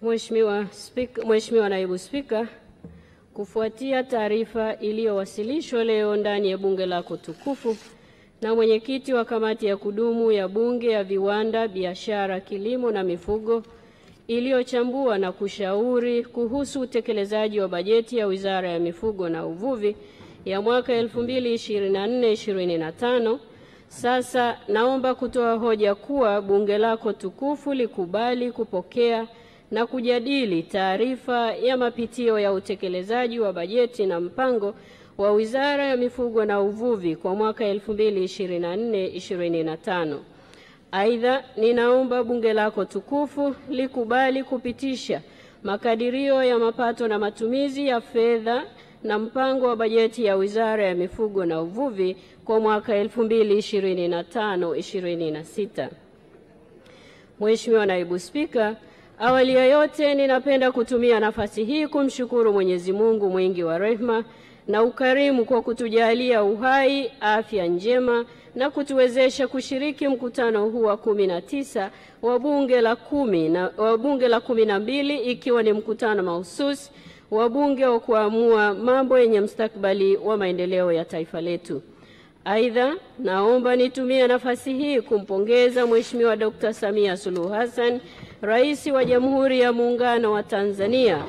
Mheshimiwa Naibu Spika, kufuatia taarifa iliyowasilishwa leo ndani ya bunge lako tukufu na mwenyekiti wa kamati ya kudumu ya bunge ya viwanda, biashara, kilimo na mifugo iliyochambua na kushauri kuhusu utekelezaji wa bajeti ya Wizara ya Mifugo na Uvuvi ya mwaka 2024-2025, sasa naomba kutoa hoja kuwa bunge lako tukufu likubali kupokea na kujadili taarifa ya mapitio ya utekelezaji wa bajeti na mpango wa Wizara ya Mifugo na Uvuvi kwa mwaka 2024-2025. Aidha, ninaomba bunge lako tukufu likubali kupitisha makadirio ya mapato na matumizi ya fedha na mpango wa bajeti ya Wizara ya Mifugo na Uvuvi kwa mwaka 2025-2026. Mheshimiwa Naibu Spika, awali ya yote ninapenda kutumia nafasi hii kumshukuru Mwenyezi Mungu mwingi wa rehema na ukarimu kwa kutujalia uhai, afya njema na kutuwezesha kushiriki mkutano huu wa 19 wa bunge la 12, ikiwa ni mkutano mahususi wa bunge wa kuamua mambo yenye mustakabali wa maendeleo ya taifa letu. Aidha, naomba nitumie nafasi hii kumpongeza Mheshimiwa Dr. Samia Suluhu Hassan, Rais wa Jamhuri ya Muungano wa Tanzania,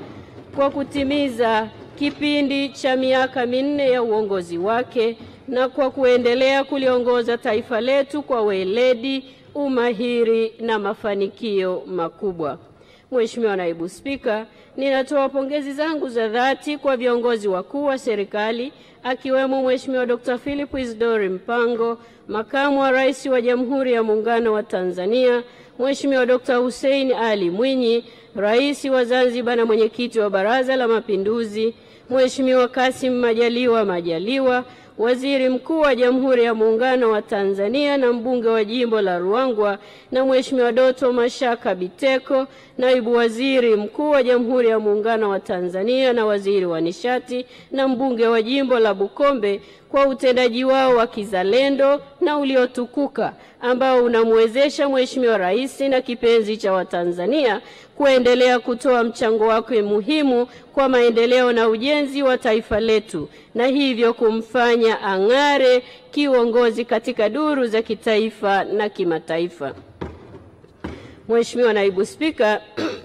kwa kutimiza kipindi cha miaka 4 ya uongozi wake na kwa kuendelea kuliongoza taifa letu kwa weledi, umahiri na mafanikio makubwa. Mheshimiwa Naibu Spika, ninatoa pongezi zangu za dhati kwa viongozi wakuu wa serikali akiwemo Mheshimiwa Dr. Philip Isdori Mpango, Makamu wa Rais wa Jamhuri ya Muungano wa Tanzania, Mheshimiwa Dr. Hussein Ali Mwinyi, Rais wa Zanzibar na Mwenyekiti wa Baraza la Mapinduzi, Mheshimiwa Kassim Majaliwa, Waziri Mkuu wa Jamhuri ya Muungano wa Tanzania na mbunge wa jimbo la Ruangwa, na Mheshimiwa Doto Mashaka Biteko, Naibu Waziri Mkuu wa Jamhuri ya Muungano wa Tanzania na Waziri wa Nishati na mbunge wa jimbo la Bukombe, kwa utendaji wao wa kizalendo na uliotukuka ambao unamwezesha Mheshimiwa Rais na kipenzi cha Watanzania kuendelea kutoa mchango wake muhimu kwa maendeleo na ujenzi wa taifa letu, na hivyo kumfanya ang'are kiuongozi katika duru za kitaifa na kimataifa. Mheshimiwa Naibu Spika,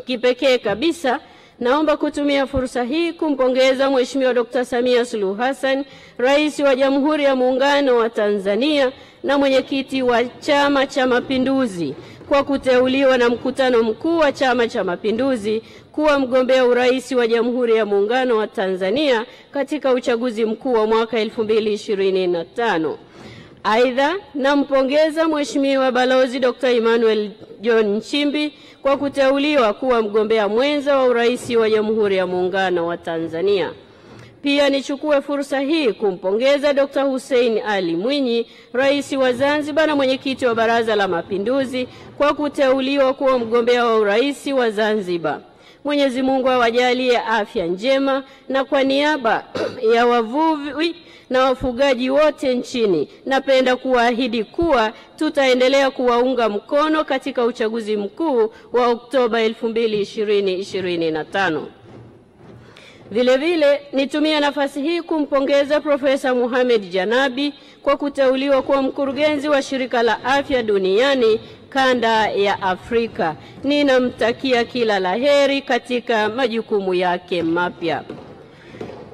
kipekee kabisa naomba kutumia fursa hii kumpongeza Mheshimiwa Dr. Samia Suluhu Hassan, Rais wa Jamhuri ya Muungano wa Tanzania na mwenyekiti wa Chama cha Mapinduzi, kwa kuteuliwa na mkutano mkuu wa Chama cha Mapinduzi kuwa mgombea urais wa Jamhuri ya Muungano wa Tanzania katika uchaguzi mkuu wa mwaka 2025. Aidha, nampongeza Mheshimiwa Balozi Dr. Emmanuel John Nchimbi kwa kuteuliwa kuwa mgombea mwenza wa urais wa Jamhuri ya Muungano wa Tanzania. Pia nichukue fursa hii kumpongeza Dr. Hussein Ali Mwinyi, Rais wa Zanzibar na Mwenyekiti wa Baraza la Mapinduzi, kwa kuteuliwa kuwa mgombea wa urais wa Zanzibar. Mwenyezi Mungu awajalie afya njema, na kwa niaba ya wavuvi na wafugaji wote nchini, napenda kuahidi kuwa tutaendelea kuwaunga mkono katika uchaguzi mkuu wa Oktoba 2025. Vile nitumia nafasi hii kumpongeza Profesa Mohamed Janabi kwa kuteuliwa kuwa mkurugenzi wa Shirika la Afya Duniani kanda ya Afrika. Ninamtakia kila laheri katika majukumu yake mapya.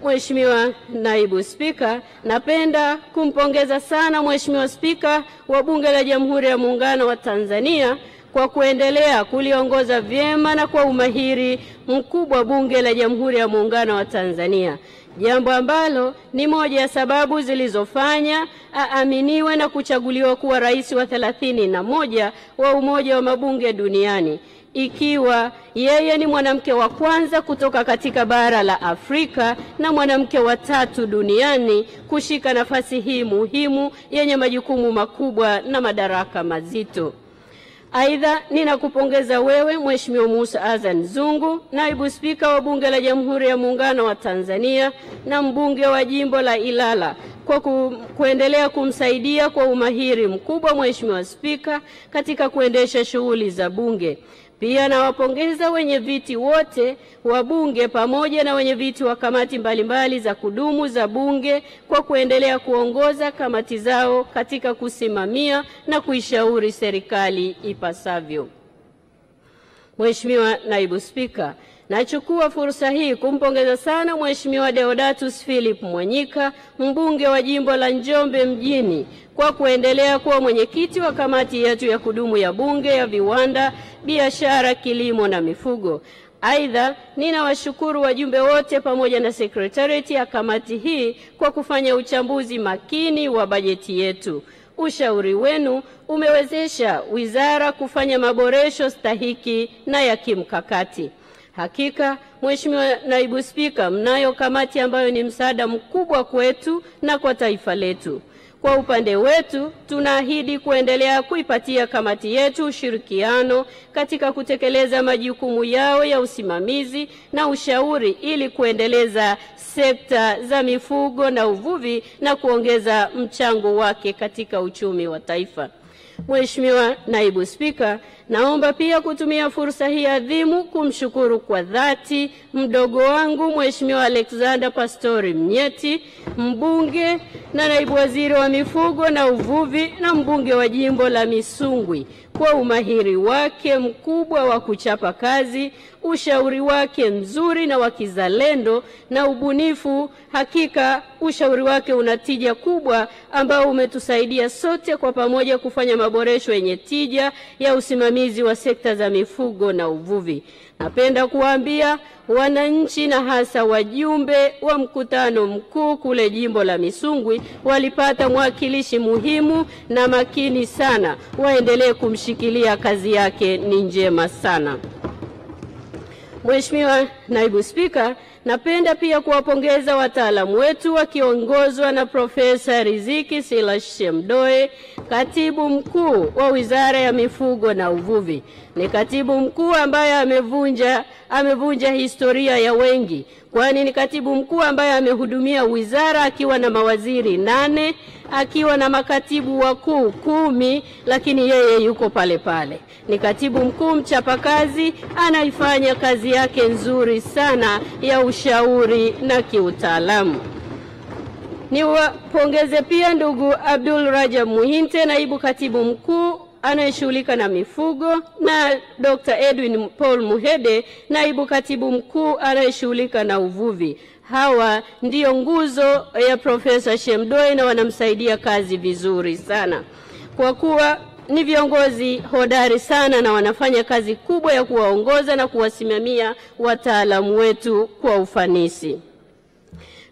Mheshimiwa Naibu Spika, napenda kumpongeza sana Mheshimiwa Spika wa Bunge la Jamhuri ya Muungano wa Tanzania kwa kuendelea kuliongoza vyema na kwa umahiri mkubwa Bunge la Jamhuri ya Muungano wa Tanzania, jambo ambalo ni moja ya sababu zilizofanya aaminiwe na kuchaguliwa kuwa rais wa 31 wa Umoja wa Mabunge Duniani, ikiwa yeye ni mwanamke wa kwanza kutoka katika bara la Afrika na mwanamke wa 3 duniani kushika nafasi hii muhimu yenye majukumu makubwa na madaraka mazito. Aidha, ninakupongeza wewe Mheshimiwa Musa Azan Zungu, Naibu Spika wa Bunge la Jamhuri ya Muungano wa Tanzania na mbunge wa jimbo la Ilala, kwa kuendelea kumsaidia kwa umahiri mkubwa Mheshimiwa Spika katika kuendesha shughuli za bunge. Pia nawapongeza wenye viti wote wa bunge pamoja na wenye viti wa kamati mbalimbali za kudumu za bunge kwa kuendelea kuongoza kamati zao katika kusimamia na kuishauri serikali ipasavyo. Mheshimiwa Naibu Spika, nachukua fursa hii kumpongeza sana Mheshimiwa Deodatus Philip Mwanyika, mbunge wa jimbo la Njombe mjini, kwa kuendelea kuwa mwenyekiti wa kamati yetu ya kudumu ya bunge ya viwanda, biashara, kilimo na mifugo. Aidha, ninawashukuru wajumbe wote pamoja na secretariat ya kamati hii kwa kufanya uchambuzi makini wa bajeti yetu. Ushauri wenu umewezesha wizara kufanya maboresho stahiki na ya kimkakati. Hakika, Mheshimiwa Naibu Spika, mnayo kamati ambayo ni msaada mkubwa kwetu na kwa taifa letu. Kwa upande wetu, tunaahidi kuendelea kuipatia kamati yetu ushirikiano katika kutekeleza majukumu yao ya usimamizi na ushauri ili kuendeleza sekta za mifugo na uvuvi na kuongeza mchango wake katika uchumi wa taifa. Mheshimiwa Naibu Spika, naomba pia kutumia fursa hii adhimu kumshukuru kwa dhati mdogo wangu Mheshimiwa Alexander Pastori Mnyeti, mbunge na naibu waziri wa mifugo na uvuvi na mbunge wa jimbo la Misungwi, kwa umahiri wake mkubwa wa kuchapa kazi, ushauri wake mzuri na wa kizalendo na ubunifu. Hakika ushauri wake unatija kubwa ambao umetusaidia sote kwa pamoja kufanya maboresho yenye tija ya usimamizi wa sekta za mifugo na uvuvi. Napenda kuambia wananchi na hasa wajumbe wa mkutano mkuu kule jimbo la Misungwi walipata mwakilishi muhimu na makini sana. Waendelee kumshikilia, kazi yake ni njema sana. Mheshimiwa Naibu Spika, napenda pia kuwapongeza wataalamu wetu wakiongozwa na Profesa Riziki Silas Shemdoe, katibu mkuu wa Wizara ya Mifugo na Uvuvi. Ni katibu mkuu ambaye amevunja historia ya wengi, kwani ni katibu mkuu ambaye amehudumia wizara akiwa na mawaziri 8, akiwa na makatibu wakuu 10, lakini yeye yuko pale pale. Ni katibu mkuu mchapakazi, anaifanya kazi yake nzuri sana ya ushauri na kiutaalamu. Niwapongeze pia ndugu Abdul Rajab Muhinte, naibu katibu mkuu anayeshughulika na mifugo, na Dr. Edwin Paul Muhede, naibu katibu mkuu anayeshughulika na uvuvi. Hawa ndio nguzo ya Profesa Shemdoe na wanamsaidia kazi vizuri sana. Kwa kuwa ni viongozi hodari sana na wanafanya kazi kubwa ya kuwaongoza na kuwasimamia wataalamu wetu kwa ufanisi.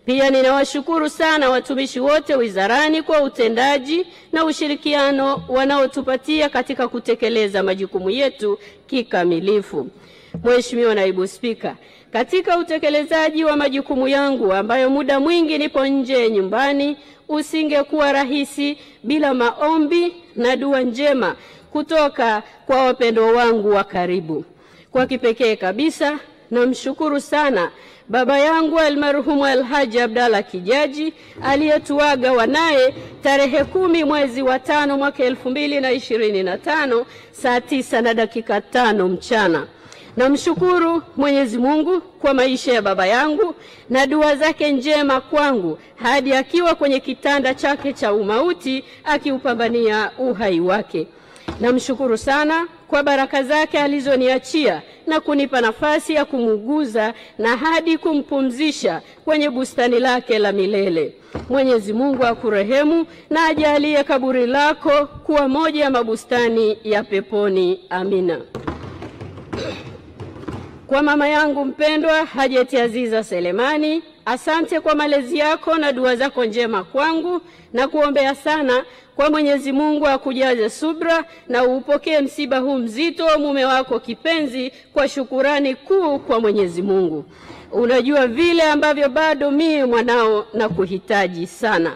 Pia ninawashukuru sana watumishi wote wizarani kwa utendaji na ushirikiano wanaotupatia katika kutekeleza majukumu yetu kikamilifu. Mheshimiwa Naibu Spika, katika utekelezaji wa majukumu yangu ambayo muda mwingi nipo nje nyumbani, usingekuwa rahisi bila maombi na dua njema kutoka kwa wapendwa wangu wa karibu. Kwa kipekee kabisa, namshukuru sana baba yangu almarhumu Alhaji Abdalla Kijaji aliyetuaga wanaye tarehe 10 mwezi wa 5 mwaka 2025 saa 9:05 mchana. Namshukuru Mwenyezi Mungu kwa maisha ya baba yangu na dua zake njema kwangu hadi akiwa kwenye kitanda chake cha umauti akiupambania uhai wake. Namshukuru sana kwa baraka zake alizoniachia na kunipa nafasi ya kumuguza na hadi kumpumzisha kwenye bustani lake la milele. Mwenyezi Mungu akurehemu na ajalie kaburi lako kuwa moja ya mabustani ya peponi. Amina. Kwa mama yangu mpendwa Hajeti Aziza Selemani, asante kwa malezi yako na dua zako njema kwangu, na kuombea sana kwa Mwenyezi Mungu akujaze subra na upokee msiba huu mzito wa mume wako kipenzi kwa shukurani kuu kwa Mwenyezi Mungu. Unajua vile ambavyo bado mimi mwanao na kuhitaji sana.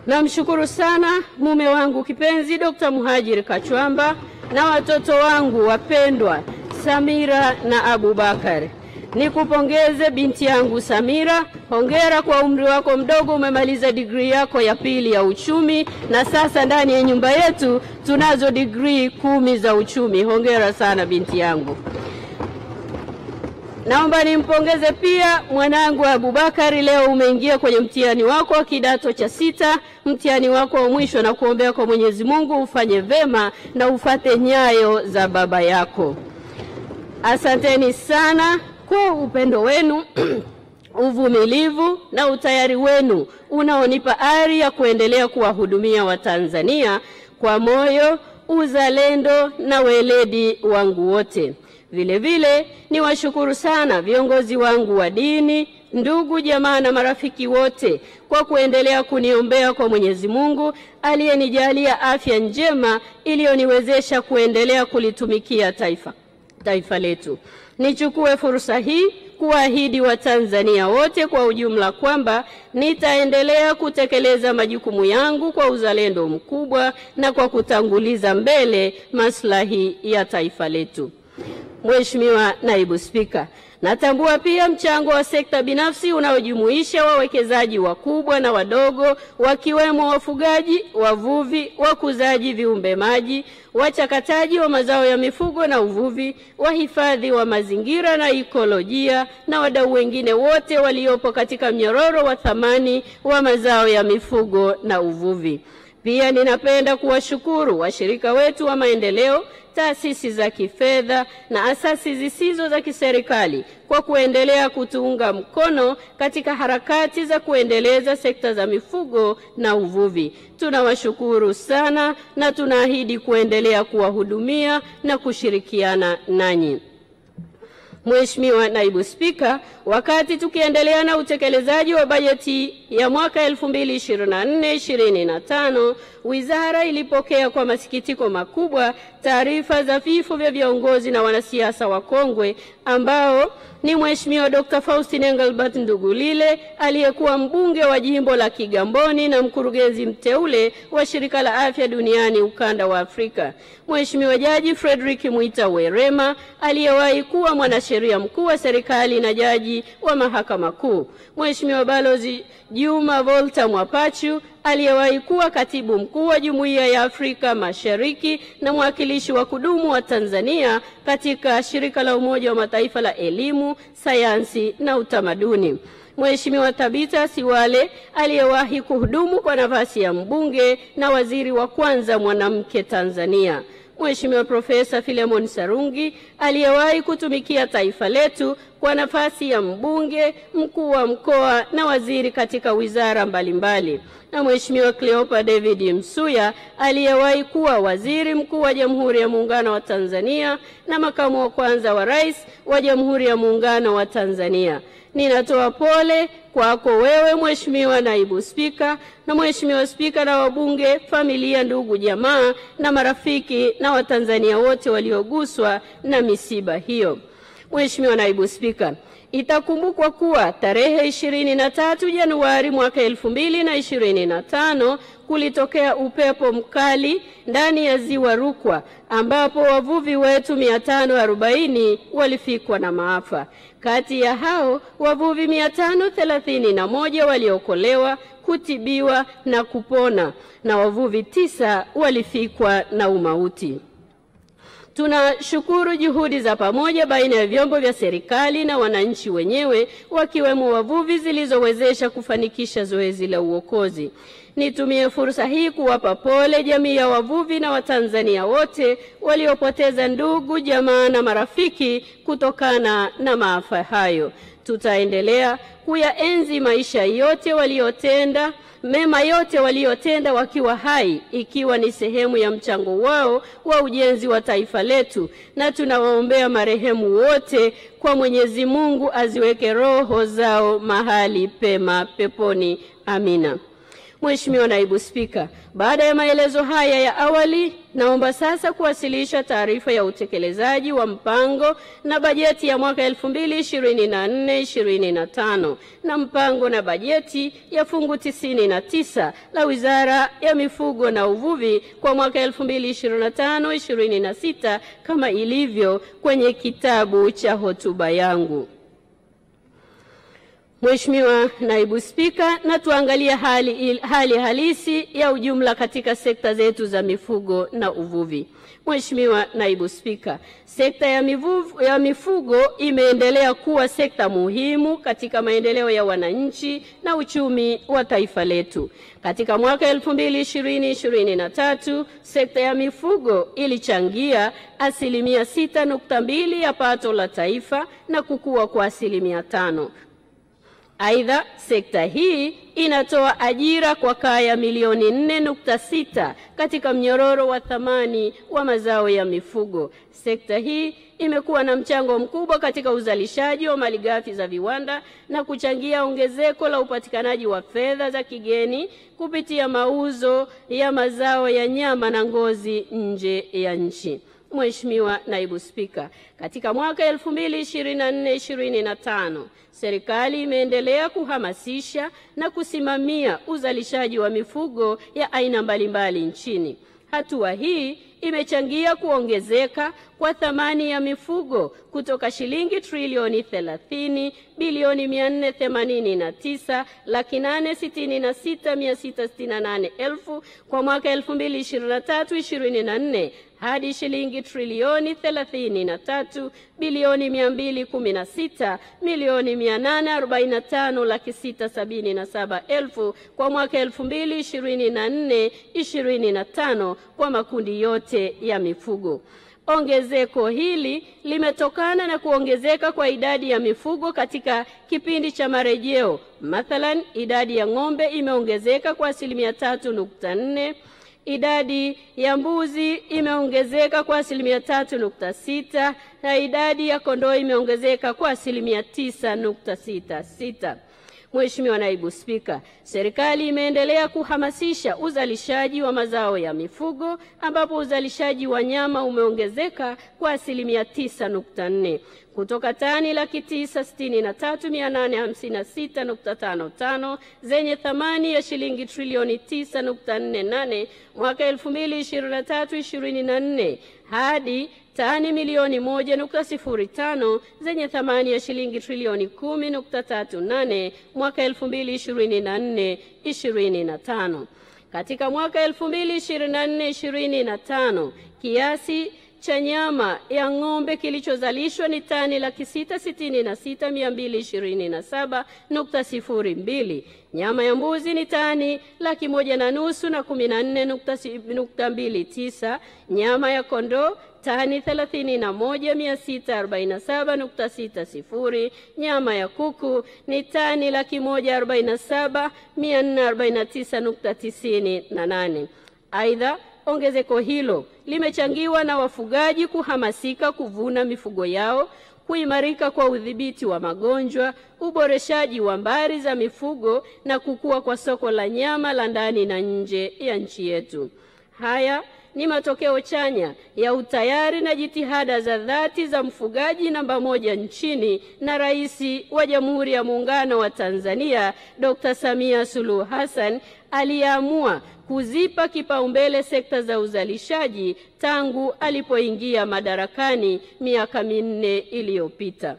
Namshukuru sana mume wangu kipenzi Dr. Muhajir Kachwamba na watoto wangu wapendwa Samira na Abubakar. Nikupongeze binti yangu Samira, hongera kwa umri wako mdogo, umemaliza degree yako ya pili ya uchumi na sasa ndani ya nyumba yetu tunazo degree 10 za uchumi. Hongera sana binti yangu. Naomba nimpongeze pia mwanangu Abubakari, leo umeingia kwenye mtihani wako wa kidato cha 6, mtihani wako wa mwisho, na kuombea kwa Mwenyezi Mungu ufanye vema na ufate nyayo za baba yako. Asanteni sana kwa upendo wenu, uvumilivu na utayari wenu unaonipa ari ya kuendelea kuwahudumia Watanzania kwa moyo, uzalendo na weledi wangu wote. Vile vile ni washukuru sana viongozi wangu wa dini, ndugu jamaa na marafiki wote kwa kuendelea kuniombea kwa Mwenyezi Mungu aliyenijalia afya njema iliyoniwezesha kuendelea kulitumikia taifa letu. Nichukue fursa hii kuahidi Watanzania wote kwa ujumla kwamba nitaendelea kutekeleza majukumu yangu kwa uzalendo mkubwa na kwa kutanguliza mbele maslahi ya taifa letu. Mheshimiwa Naibu Spika, natambua pia mchango wa sekta binafsi unaojumuisha wawekezaji wakubwa na wadogo, wakiwemo wafugaji, wavuvi, wakuzaji viumbe maji, wachakataji wa mazao ya mifugo na uvuvi, wahifadhi wa mazingira na ekolojia na wadau wengine wote waliopo katika mnyororo wa thamani wa mazao ya mifugo na uvuvi. Pia ninapenda kuwashukuru washirika wetu wa maendeleo, taasisi za kifedha na asasi zisizo za kiserikali kwa kuendelea kutuunga mkono katika harakati za kuendeleza sekta za mifugo na uvuvi. Tunawashukuru sana na tunaahidi kuendelea kuwahudumia na kushirikiana nanyi. Mheshimiwa Naibu Spika, wakati tukiendelea na utekelezaji wa bajeti ya mwaka 2024-2025, wizara ilipokea kwa masikitiko makubwa taarifa za vifo vya viongozi na wanasiasa wakongwe ambao ni Mheshimiwa Dr. Faustin Engelbert Ndugulile aliyekuwa mbunge wa jimbo la Kigamboni na mkurugenzi mteule wa Shirika la Afya Duniani ukanda wa Afrika, Mheshimiwa Jaji Frederick Mwita Werema aliyewahi kuwa mwanasheria mkuu wa serikali na jaji wa Mahakama Kuu, Mheshimiwa Balozi Juma Volta Mwapachu aliyewahi kuwa katibu mkuu wa Jumuiya ya Afrika Mashariki na mwakilishi wa kudumu wa Tanzania katika Shirika la Umoja wa Mataifa la Elimu, Sayansi na Utamaduni, Mheshimiwa Tabita Siwale aliyewahi kuhudumu kwa nafasi ya mbunge na waziri wa kwanza mwanamke Tanzania, Mheshimiwa Profesa Philemon Sarungi aliyewahi kutumikia taifa letu kwa nafasi ya mbunge, mkuu wa mkoa na waziri katika wizara mbalimbali, na Mheshimiwa Cleopa David Msuya aliyewahi kuwa waziri mkuu wa Jamhuri ya Muungano wa Tanzania na makamu wa kwanza wa rais wa Jamhuri ya Muungano wa Tanzania. Ninatoa pole kwako wewe Mheshimiwa Naibu Spika na Mheshimiwa Spika na wabunge, familia, ndugu, jamaa na marafiki na Watanzania wote walioguswa na misiba hiyo. Mheshimiwa Naibu Spika, itakumbukwa kuwa tarehe 23 Januari mwaka 2025 kulitokea upepo mkali ndani ya Ziwa Rukwa ambapo wavuvi wetu 540 walifikwa na maafa. Kati ya hao wavuvi 531 waliokolewa, kutibiwa na kupona na wavuvi 9 walifikwa na umauti. Tunashukuru juhudi za pamoja baina ya vyombo vya serikali na wananchi wenyewe wakiwemo wavuvi zilizowezesha kufanikisha zoezi la uokozi. Nitumie fursa hii kuwapa pole jamii ya wavuvi na Watanzania wote waliopoteza ndugu, jamaa na marafiki kutokana na maafa hayo. Tutaendelea kuyaenzi maisha yote waliotenda, mema yote waliotenda wakiwa hai, ikiwa ni sehemu ya mchango wao wa ujenzi wa taifa letu, na tunawaombea marehemu wote kwa Mwenyezi Mungu aziweke roho zao mahali pema peponi. Amina. Mheshimiwa Naibu Spika, baada ya maelezo haya ya awali, naomba sasa kuwasilisha taarifa ya utekelezaji wa mpango na bajeti ya mwaka 2024-2025 na mpango na bajeti ya fungu 99 la Wizara ya Mifugo na Uvuvi kwa mwaka 2025-2026 kama ilivyo kwenye kitabu cha hotuba yangu. Mheshimiwa Naibu Spika, na tuangalie hali halisi ya ujumla katika sekta zetu za mifugo na uvuvi. Mheshimiwa Naibu Spika, sekta ya mifugo imeendelea kuwa sekta muhimu katika maendeleo ya wananchi na uchumi wa taifa letu. Katika mwaka 2020-2023, sekta ya mifugo ilichangia 6.2% ya pato la taifa na kukua kwa 5%. Aidha, sekta hii inatoa ajira kwa kaya milioni 4.6 katika mnyororo wa thamani wa mazao ya mifugo. Sekta hii imekuwa na mchango mkubwa katika uzalishaji wa malighafi za viwanda na kuchangia ongezeko la upatikanaji wa fedha za kigeni kupitia mauzo ya mazao ya nyama na ngozi nje ya nchi. Mheshimiwa Naibu Spika, katika mwaka 2024-2025, serikali imeendelea kuhamasisha na kusimamia uzalishaji wa mifugo ya aina mbalimbali nchini. Hatua hii imechangia kuongezeka kwa thamani ya mifugo kutoka shilingi trilioni 30 bilioni 480,866,668 kwa mwaka 2023-2024 hadi shilingi trilioni 33 bilioni 216,845,677,000 kwa mwaka 2024-2025 kwa makundi yote ya mifugo. Ongezeko hili limetokana na kuongezeka kwa idadi ya mifugo katika kipindi cha marejeo. Mathalan, idadi ya ng'ombe imeongezeka kwa 3.4%, idadi ya mbuzi imeongezeka kwa 3.6% na idadi ya kondoo imeongezeka kwa 9.66%. Mheshimiwa Naibu Spika, serikali imeendelea kuhamasisha uzalishaji wa mazao ya mifugo ambapo uzalishaji wa nyama umeongezeka kwa 9.4% kutoka tani 963,856.55 zenye thamani ya shilingi trilioni 9.48 mwaka 2023-2024 hadi tani milioni 1.05 zenye thamani ya shilingi trilioni 10.38 mwaka 2024-2025. Katika mwaka 2024-2025, kiasi cha nyama ya ng'ombe kilichozalishwa ni tani 666,227.02. Nyama ya mbuzi ni tani 1,100,000 na 14.29. Nyama ya kondoo tani 31,647.60. Nyama ya kuku ni tani 147,449.98. Aidha, ongezeko hilo limechangiwa na wafugaji kuhamasika kuvuna mifugo yao, kuimarika kwa udhibiti wa magonjwa, uboreshaji wa mbari za mifugo na kukua kwa soko la nyama la ndani na nje ya nchi yetu. Haya ni matokeo chanya ya utayari na jitihada za dhati za mfugaji namba 1 nchini na Rais wa Jamhuri ya Muungano wa Tanzania Dr. Samia Suluhu Hassan aliamua kuzipa kipaumbele sekta za uzalishaji tangu alipoingia madarakani miaka 4 iliyopita.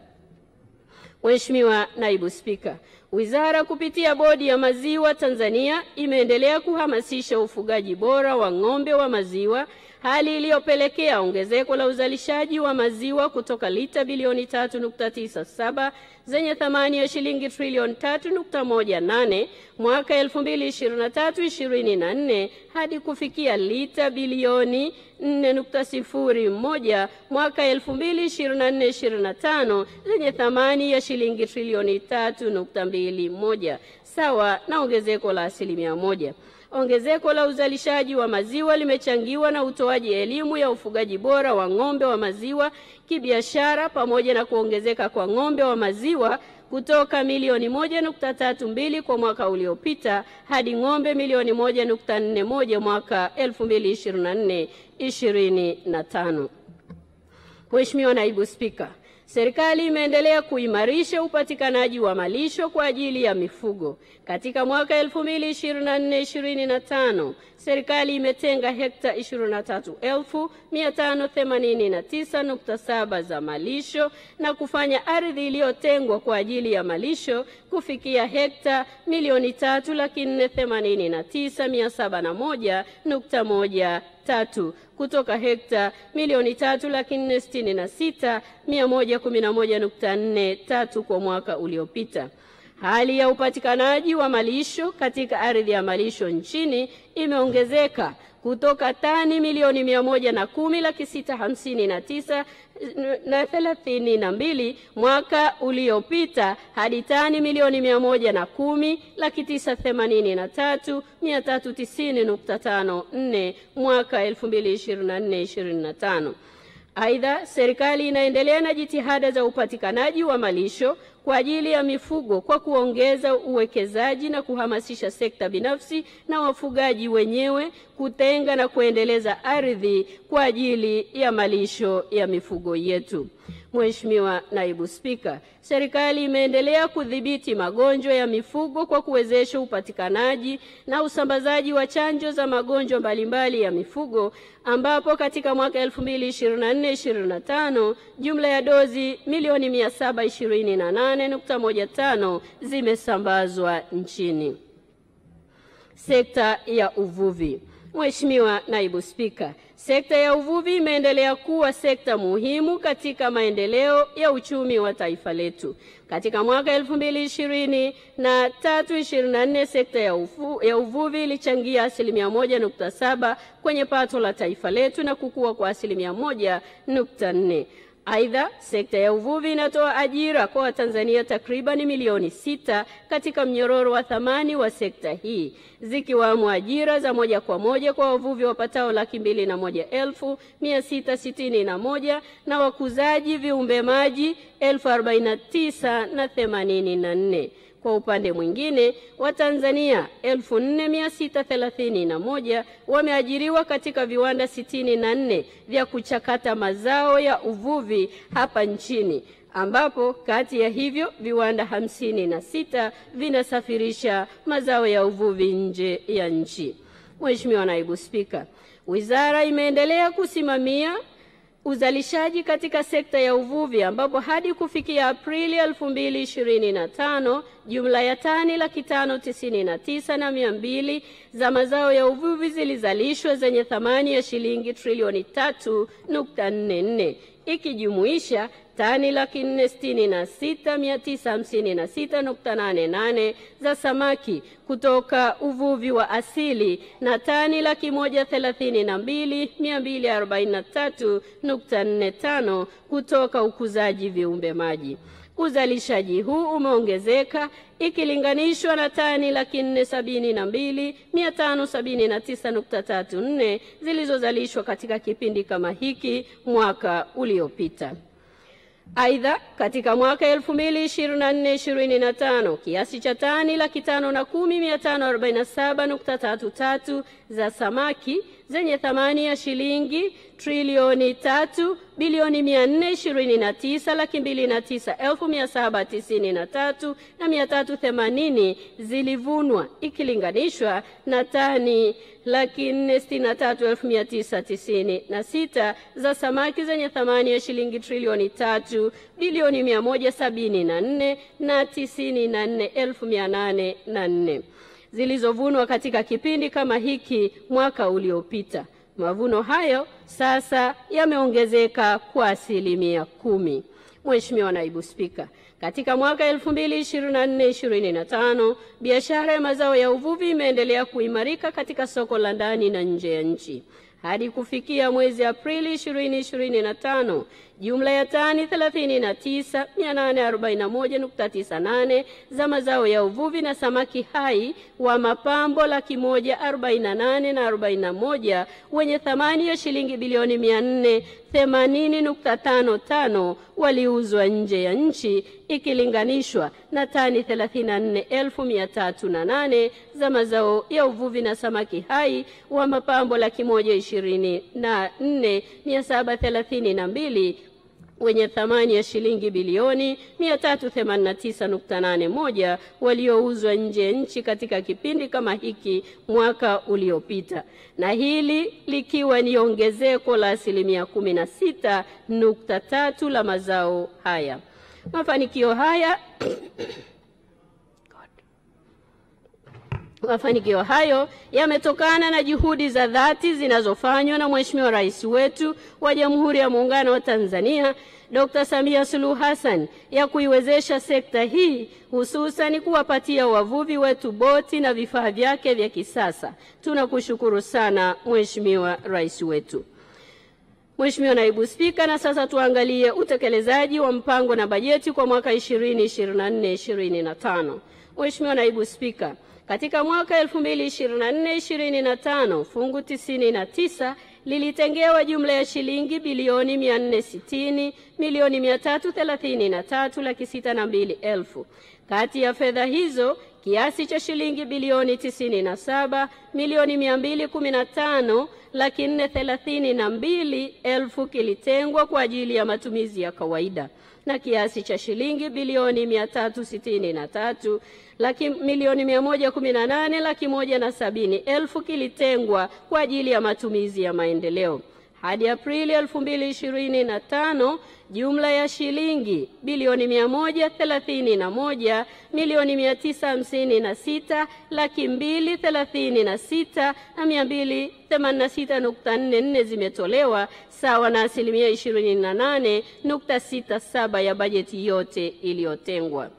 Mheshimiwa Naibu Spika, Wizara kupitia Bodi ya Maziwa Tanzania imeendelea kuhamasisha ufugaji bora wa ng'ombe wa maziwa, hali iliyopelekea ongezeko la uzalishaji wa maziwa kutoka lita bilioni 3.97 zenye thamani ya shilingi trilioni 3.18 mwaka 2023-2024 hadi kufikia lita bilioni 4.01 mwaka 2024-2025 zenye thamani ya shilingi trilioni 3.21, sawa na ongezeko la 1%. Ongezeko la uzalishaji wa maziwa limechangiwa na utoaji elimu ya ufugaji bora wa ng'ombe wa maziwa kibiashara pamoja na kuongezeka kwa ng'ombe wa maziwa kutoka milioni 1.32 kwa mwaka uliopita hadi ng'ombe milioni 1.41 mwaka 2024-2025. Mheshimiwa Naibu Spika, Serikali imeendelea kuimarisha upatikanaji wa malisho kwa ajili ya mifugo. Katika mwaka 2024-2025, serikali imetenga hekta 23,589.7 za malisho na kufanya ardhi iliyotengwa kwa ajili ya malisho kufikia hekta 3,489,701.13 kutoka hekta 3,466,111.43 kwa mwaka uliopita. Hali ya upatikanaji wa malisho katika ardhi ya malisho nchini imeongezeka kutoka tani 1,110,659,032 mwaka uliopita hadi tani 1,110,983,390.54 mwaka 2024-2025. Aidha, serikali inaendelea na jitihada za upatikanaji wa malisho kwa ajili ya mifugo kwa kuongeza uwekezaji na kuhamasisha sekta binafsi na wafugaji wenyewe kutenga na kuendeleza ardhi kwa ajili ya malisho ya mifugo yetu. Mheshimiwa Naibu Spika, serikali imeendelea kudhibiti magonjwa ya mifugo kwa kuwezesha upatikanaji na usambazaji wa chanjo za magonjwa mbalimbali ya mifugo, ambapo katika mwaka 2024-2025 jumla ya dozi milioni 728.15 zimesambazwa nchini. Sekta ya uvuvi. Mheshimiwa Naibu Spika, sekta ya uvuvi imeendelea kuwa sekta muhimu katika maendeleo ya uchumi wa taifa letu. Katika mwaka 2023-2024 sekta ya uvuvi ilichangia 1.7% kwenye pato la taifa letu na kukua kwa 1.4%. Aidha, sekta ya uvuvi inatoa ajira kwa Watanzania takriban milioni 6 katika mnyororo wa thamani wa sekta hii, zikiwamo ajira za moja kwa moja kwa wavuvi wapatao 201,661 na wakuzaji viumbe maji 49,084. Kwa upande mwingine, Watanzania 4,631 wameajiriwa katika viwanda 64 vya kuchakata mazao ya uvuvi hapa nchini, ambapo kati ya hivyo viwanda 56 vinasafirisha mazao ya uvuvi nje ya nchi. Mheshimiwa Naibu Spika, wizara imeendelea kusimamia uzalishaji katika sekta ya uvuvi, ambapo hadi kufikia Aprili 2025 jumla ya tani 599,200 za mazao ya uvuvi zilizalishwa zenye thamani ya shilingi trilioni 3.44, ikijumuisha tani 466,956.88 za samaki kutoka uvuvi wa asili na tani 132,243.45 kutoka ukuzaji viumbe maji. Uzalishaji huu umeongezeka ikilinganishwa na tani 472,579.34 zilizozalishwa katika kipindi kama hiki mwaka uliopita. Aidha, katika mwaka 2024-2025 kiasi cha tani 510,547.33 za samaki zenye thamani ya shilingi trilioni 3,429,209,793 zilivunwa ikilinganishwa na tani 463,996 za samaki zenye thamani ya shilingi trilioni 3,174,094,804 zilizovunwa katika kipindi kama hiki mwaka uliopita. Mavuno hayo sasa yameongezeka kwa 10%. Mheshimiwa Naibu Spika, katika mwaka 2024-2025 biashara ya mazao ya uvuvi imeendelea kuimarika katika soko la ndani na nje ya nchi. Hadi kufikia mwezi Aprili 2025, jumla ya tani 39,841.98 za mazao ya uvuvi na samaki hai wa mapambo 148,041 wenye thamani ya shilingi bilioni 480.55 waliuzwa nje ya nchi ikilinganishwa na tani 34,308 za mazao ya uvuvi na samaki hai wa mapambo 124,732 wenye thamani ya shilingi bilioni 389.81 waliouzwa nje ya nchi katika kipindi kama hiki mwaka uliopita, na hili likiwa ni ongezeko la 16.3 la mazao haya. Mafanikio hayo yametokana na juhudi za dhati zinazofanywa na Mheshimiwa Rais wetu wa Jamhuri ya Muungano wa Tanzania, Dr. Samia Suluhu Hassan, ya kuiwezesha sekta hii, hususan kuwapatia wavuvi wetu boti na vifaa vyake vya kisasa. Tunakushukuru sana Mheshimiwa Rais wetu. Mheshimiwa Naibu Spika, na sasa tuangalie utekelezaji wa mpango na bajeti kwa mwaka 2024-2025. Mheshimiwa Naibu Spika, katika mwaka 2024-2025 fungu 99 lilitengewa jumla ya shilingi bilioni 460,333,602,000. Kati ya fedha hizo, kiasi cha shilingi bilioni 97,215,432,000 kilitengwa kwa ajili ya matumizi ya kawaida, na kiasi cha shilingi bilioni 363,118,170,000 kilitengwa kwa ajili ya matumizi ya maendeleo. Hadi Aprili 2025, jumla ya shilingi bilioni 131,996,236,286.44 zimetolewa, sawa na 28.67% ya bajeti yote iliyotengwa.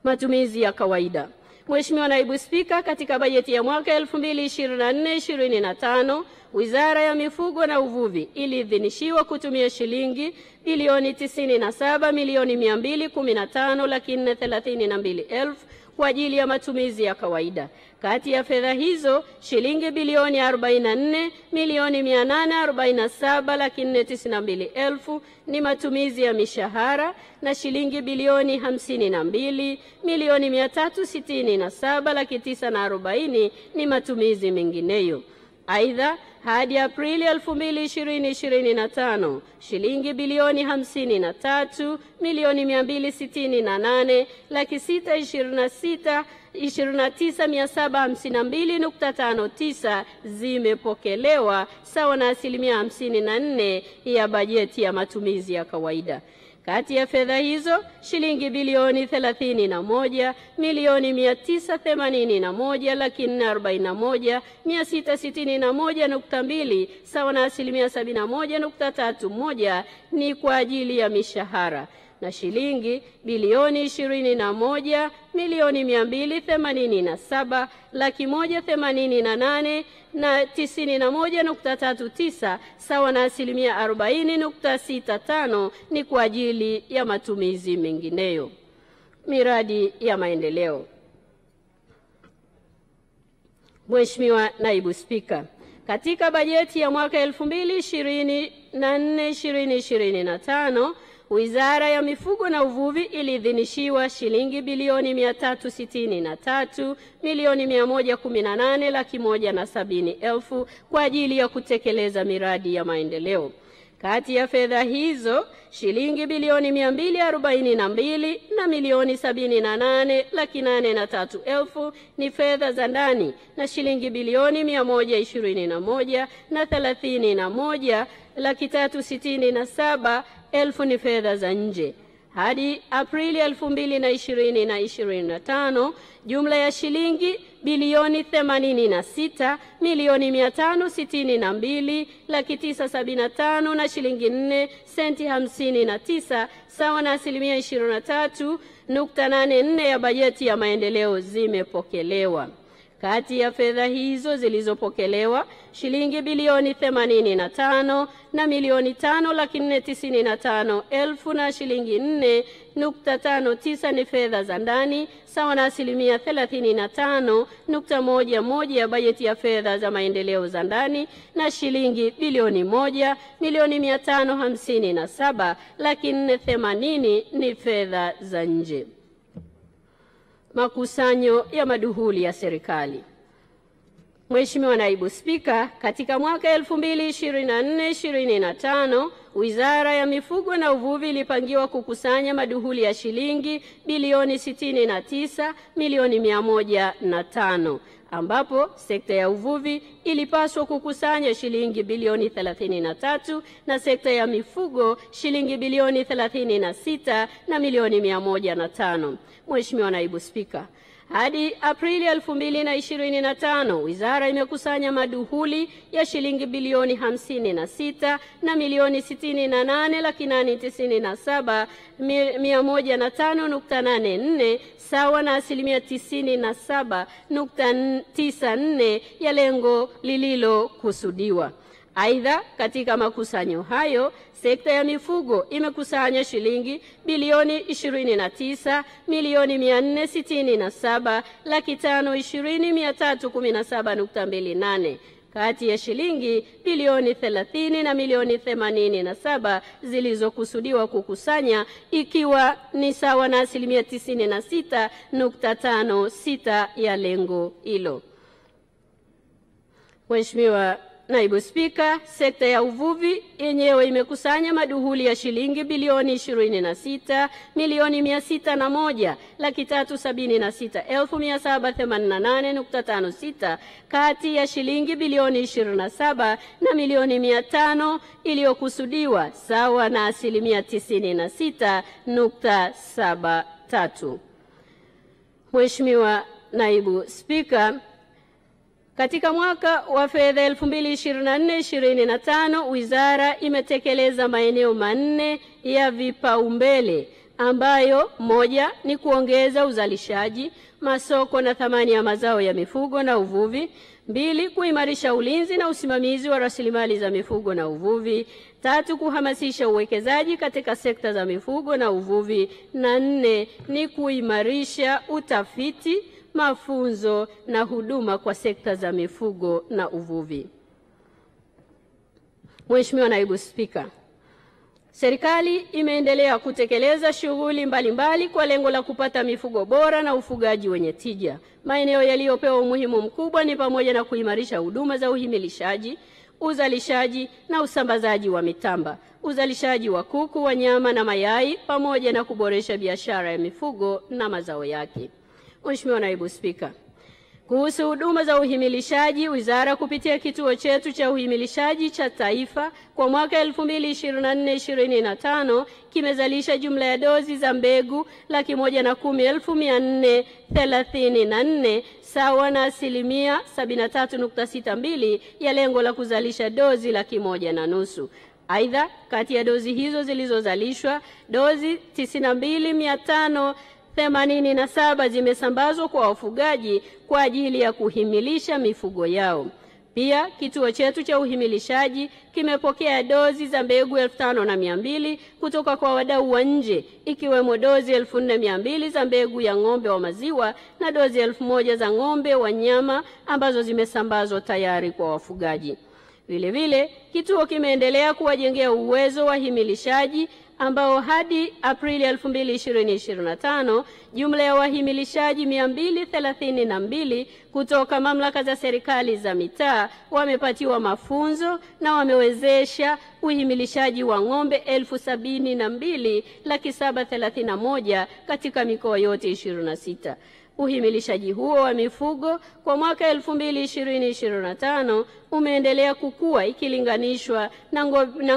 Matumizi ya kawaida. Mheshimiwa Naibu Spika, katika bajeti ya mwaka 2024-2025, Wizara ya Mifugo na Uvuvi iliidhinishiwa kutumia shilingi bilioni 97,215,432,000 kwa ajili ya matumizi ya kawaida. Kati ya fedha hizo, shilingi bilioni 44,847,492,000 ni matumizi ya mishahara, na shilingi bilioni 52,367,940,000 ni matumizi mengineyo. Aidha, hadi Aprili 2025, shilingi bilioni 53,228,626,299,752.59 zimepokelewa, sawa na 54% ya bajeti ya matumizi ya kawaida. Kati ya fedha hizo, shilingi bilioni 31,941,441,661.2 sawa na 71.31 ni kwa ajili ya mishahara, na shilingi bilioni 21,222,188,91.39 sawa na 40.65 ni kwa ajili ya matumizi mengineyo. Miradi ya maendeleo. Mheshimiwa Naibu Spika, katika bajeti ya mwaka 2024-2025, Wizara ya Mifugo na Uvuvi iliidhinishiwa shilingi bilioni 363,118,170,000 kwa ajili ya kutekeleza miradi ya maendeleo. Kati ya fedha hizo, shilingi bilioni 242 na milioni 78,803,000 ni fedha za ndani, na shilingi bilioni 121 na 31,367,000 ni fedha za nje. Hadi Aprili 2025, jumla ya shilingi bilioni 86,562,975 na shilingi 4 senti 59 sawa na 23.84 ya bajeti ya maendeleo zimepokelewa. Kati ya fedha hizo zilizopokelewa, shilingi bilioni 85 na milioni 5,495,000 na shilingi 4.59 ni fedha za ndani, sawa na 35.11 ya bajeti ya fedha za maendeleo za ndani, na shilingi bilioni 1,557,480,000 ni fedha za nje. Makusanyo ya maduhuli ya serikali. Mheshimiwa Naibu Spika, katika mwaka 2024-2025 Wizara ya Mifugo na Uvuvi ilipangiwa kukusanya maduhuli ya shilingi bilioni 69 milioni 105, ambapo sekta ya uvuvi ilipaswa kukusanya shilingi bilioni 33 na sekta ya mifugo shilingi bilioni 36 na milioni 105. Mheshimiwa Naibu Spika, hadi Aprili 2025 Wizara imekusanya maduhuli ya shilingi bilioni 56 na milioni 68,897,105.84 sawa na asilimia 97.94 ya lengo lililokusudiwa. Aidha, katika makusanyo hayo sekta ya mifugo imekusanya shilingi bilioni 29 milioni 467,520,317.28 kati ya shilingi bilioni 30 na milioni 87 zilizokusudiwa kukusanya, ikiwa ni sawa na asilimia 96.56 ya lengo hilo. Mheshimiwa Naibu Spika, sekta ya uvuvi yenyewe imekusanya maduhuli ya shilingi bilioni 26 milioni 601,376,788.56 kati ya shilingi bilioni 27 na milioni 500 iliyokusudiwa, sawa na asilimia 96.73. Mheshimiwa Naibu Spika, katika mwaka wa fedha 2024-2025 Wizara imetekeleza maeneo manne ya vipaumbele ambayo: moja ni kuongeza uzalishaji, masoko na thamani ya mazao ya mifugo na uvuvi; mbili, kuimarisha ulinzi na usimamizi wa rasilimali za mifugo na uvuvi; tatu, kuhamasisha uwekezaji katika sekta za mifugo na uvuvi; na nne ni kuimarisha utafiti, mafunzo na huduma kwa sekta za mifugo na uvuvi. Mheshimiwa Naibu Spika, serikali imeendelea kutekeleza shughuli mbalimbali kwa lengo la kupata mifugo bora na ufugaji wenye tija. Maeneo yaliyopewa umuhimu mkubwa ni pamoja na kuimarisha huduma za uhimilishaji, uzalishaji na usambazaji wa mitamba, uzalishaji wa kuku wa nyama na mayai, pamoja na kuboresha biashara ya mifugo na mazao yake. Mheshimiwa Naibu Spika, kuhusu huduma za uhimilishaji, Wizara kupitia kituo chetu cha uhimilishaji cha Taifa kwa mwaka 2024-2025 kimezalisha jumla ya dozi za mbegu 110,434 sawa na asilimia 73.62 ya lengo la kuzalisha dozi 1,100,000. Aidha, kati ya dozi hizo zilizozalishwa, dozi 92,587 zimesambazwa kwa wafugaji kwa ajili ya kuhimilisha mifugo yao. Pia kituo chetu cha uhimilishaji kimepokea dozi za mbegu 5,200 kutoka kwa wadau wa nje, ikiwemo dozi 4,200 za mbegu ya ng'ombe wa maziwa na dozi 1,000 za ng'ombe wa nyama ambazo zimesambazwa tayari kwa wafugaji. Vile vile, kituo kimeendelea kuwajengea uwezo wa himilishaji ambao hadi Aprili 2025 jumla ya wahimilishaji 232 kutoka mamlaka za serikali za mitaa wamepatiwa mafunzo na wamewezesha uhimilishaji wa ng'ombe 72,731 katika mikoa yote 26. Uhimilishaji huo wa mifugo kwa mwaka 2020-2025 umeendelea kukua ikilinganishwa na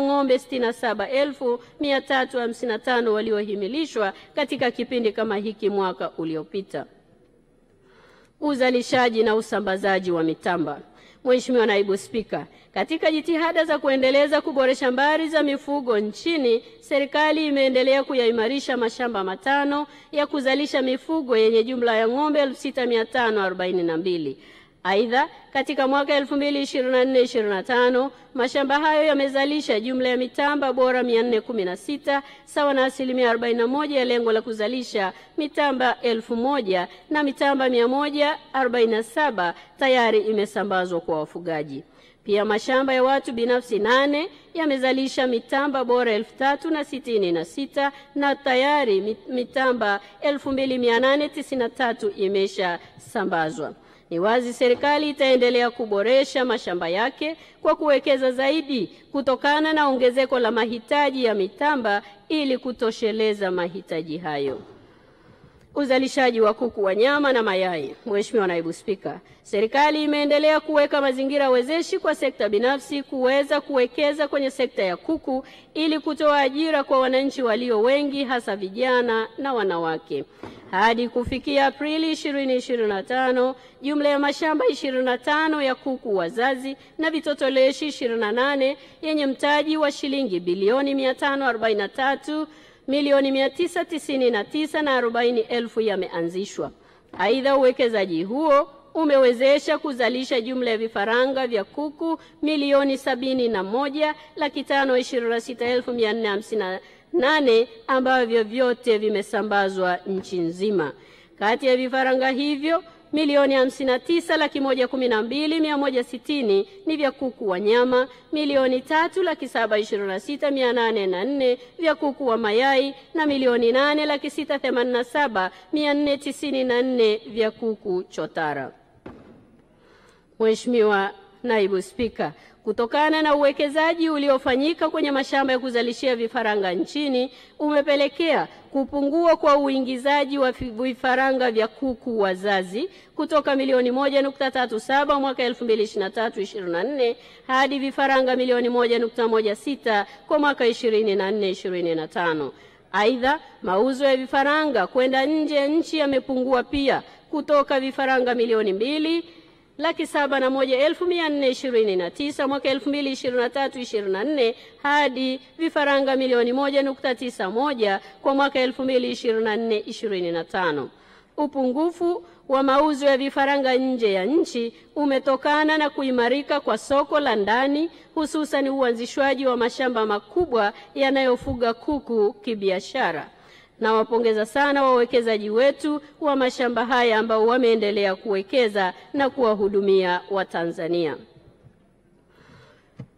ng'ombe 67,355 waliohimilishwa katika kipindi kama hiki mwaka uliopita. Uzalishaji na usambazaji wa mitamba. Mheshimiwa Naibu Spika, katika jitihada za kuendeleza kuboresha mbari za mifugo nchini, serikali imeendelea kuyaimarisha mashamba 5 ya kuzalisha mifugo yenye jumla ya ng'ombe 6,542. Aidha, katika mwaka 2024-2025 mashamba hayo yamezalisha jumla ya mitamba bora 416 sawa na asilimia 41 ya lengo la kuzalisha mitamba 1,000, na mitamba 147 tayari imesambazwa kwa wafugaji. Pia mashamba ya watu binafsi 8 yamezalisha mitamba bora 3,066 na tayari mitamba 2,893 imesha sambazwa. Ni wazi serikali itaendelea kuboresha mashamba yake kwa kuwekeza zaidi kutokana na ongezeko la mahitaji ya mitamba ili kutosheleza mahitaji hayo. Uzalishaji wa kuku wa nyama na mayai. Mheshimiwa Naibu Spika, serikali imeendelea kuweka mazingira wezeshi kwa sekta binafsi kuweza kuwekeza kwenye sekta ya kuku ili kutoa ajira kwa wananchi walio wengi, hasa vijana na wanawake. Hadi kufikia Aprili 2025, jumla ya mashamba 25 ya kuku wazazi na vitotoleshi 28 yenye mtaji wa shilingi bilioni 543 milioni 999 na 40,000 yameanzishwa. Aidha, uwekezaji huo umewezesha kuzalisha jumla ya vifaranga vya kuku milioni 71,526,458 ambavyo vyote vimesambazwa nchi nzima. Kati ya vifaranga hivyo milioni 59,112,160 ni vya kuku wa nyama, milioni 3,726,804 vya kuku wa mayai na milioni 8,687,494 vya kuku chotara. Mheshimiwa Naibu Spika, kutokana na uwekezaji uliofanyika kwenye mashamba ya kuzalishia vifaranga nchini umepelekea kupungua kwa uingizaji wa vifaranga vya kuku wazazi kutoka milioni 1.37 mwaka 2023-24 hadi vifaranga milioni 1.16 kwa mwaka 24-25. Aidha, mauzo ya vifaranga kwenda nje ya nchi yamepungua pia kutoka vifaranga milioni 2,701,429 mwaka 2023-24 hadi vifaranga milioni 1.91 kwa mwaka 2024-25. Upungufu wa mauzo ya vifaranga nje ya nchi umetokana na kuimarika kwa soko la ndani, hususan uanzishwaji wa mashamba makubwa yanayofuga kuku kibiashara. Na wapongeza sana wawekezaji wetu wa mashamba haya ambao wameendelea kuwekeza na kuwahudumia Watanzania.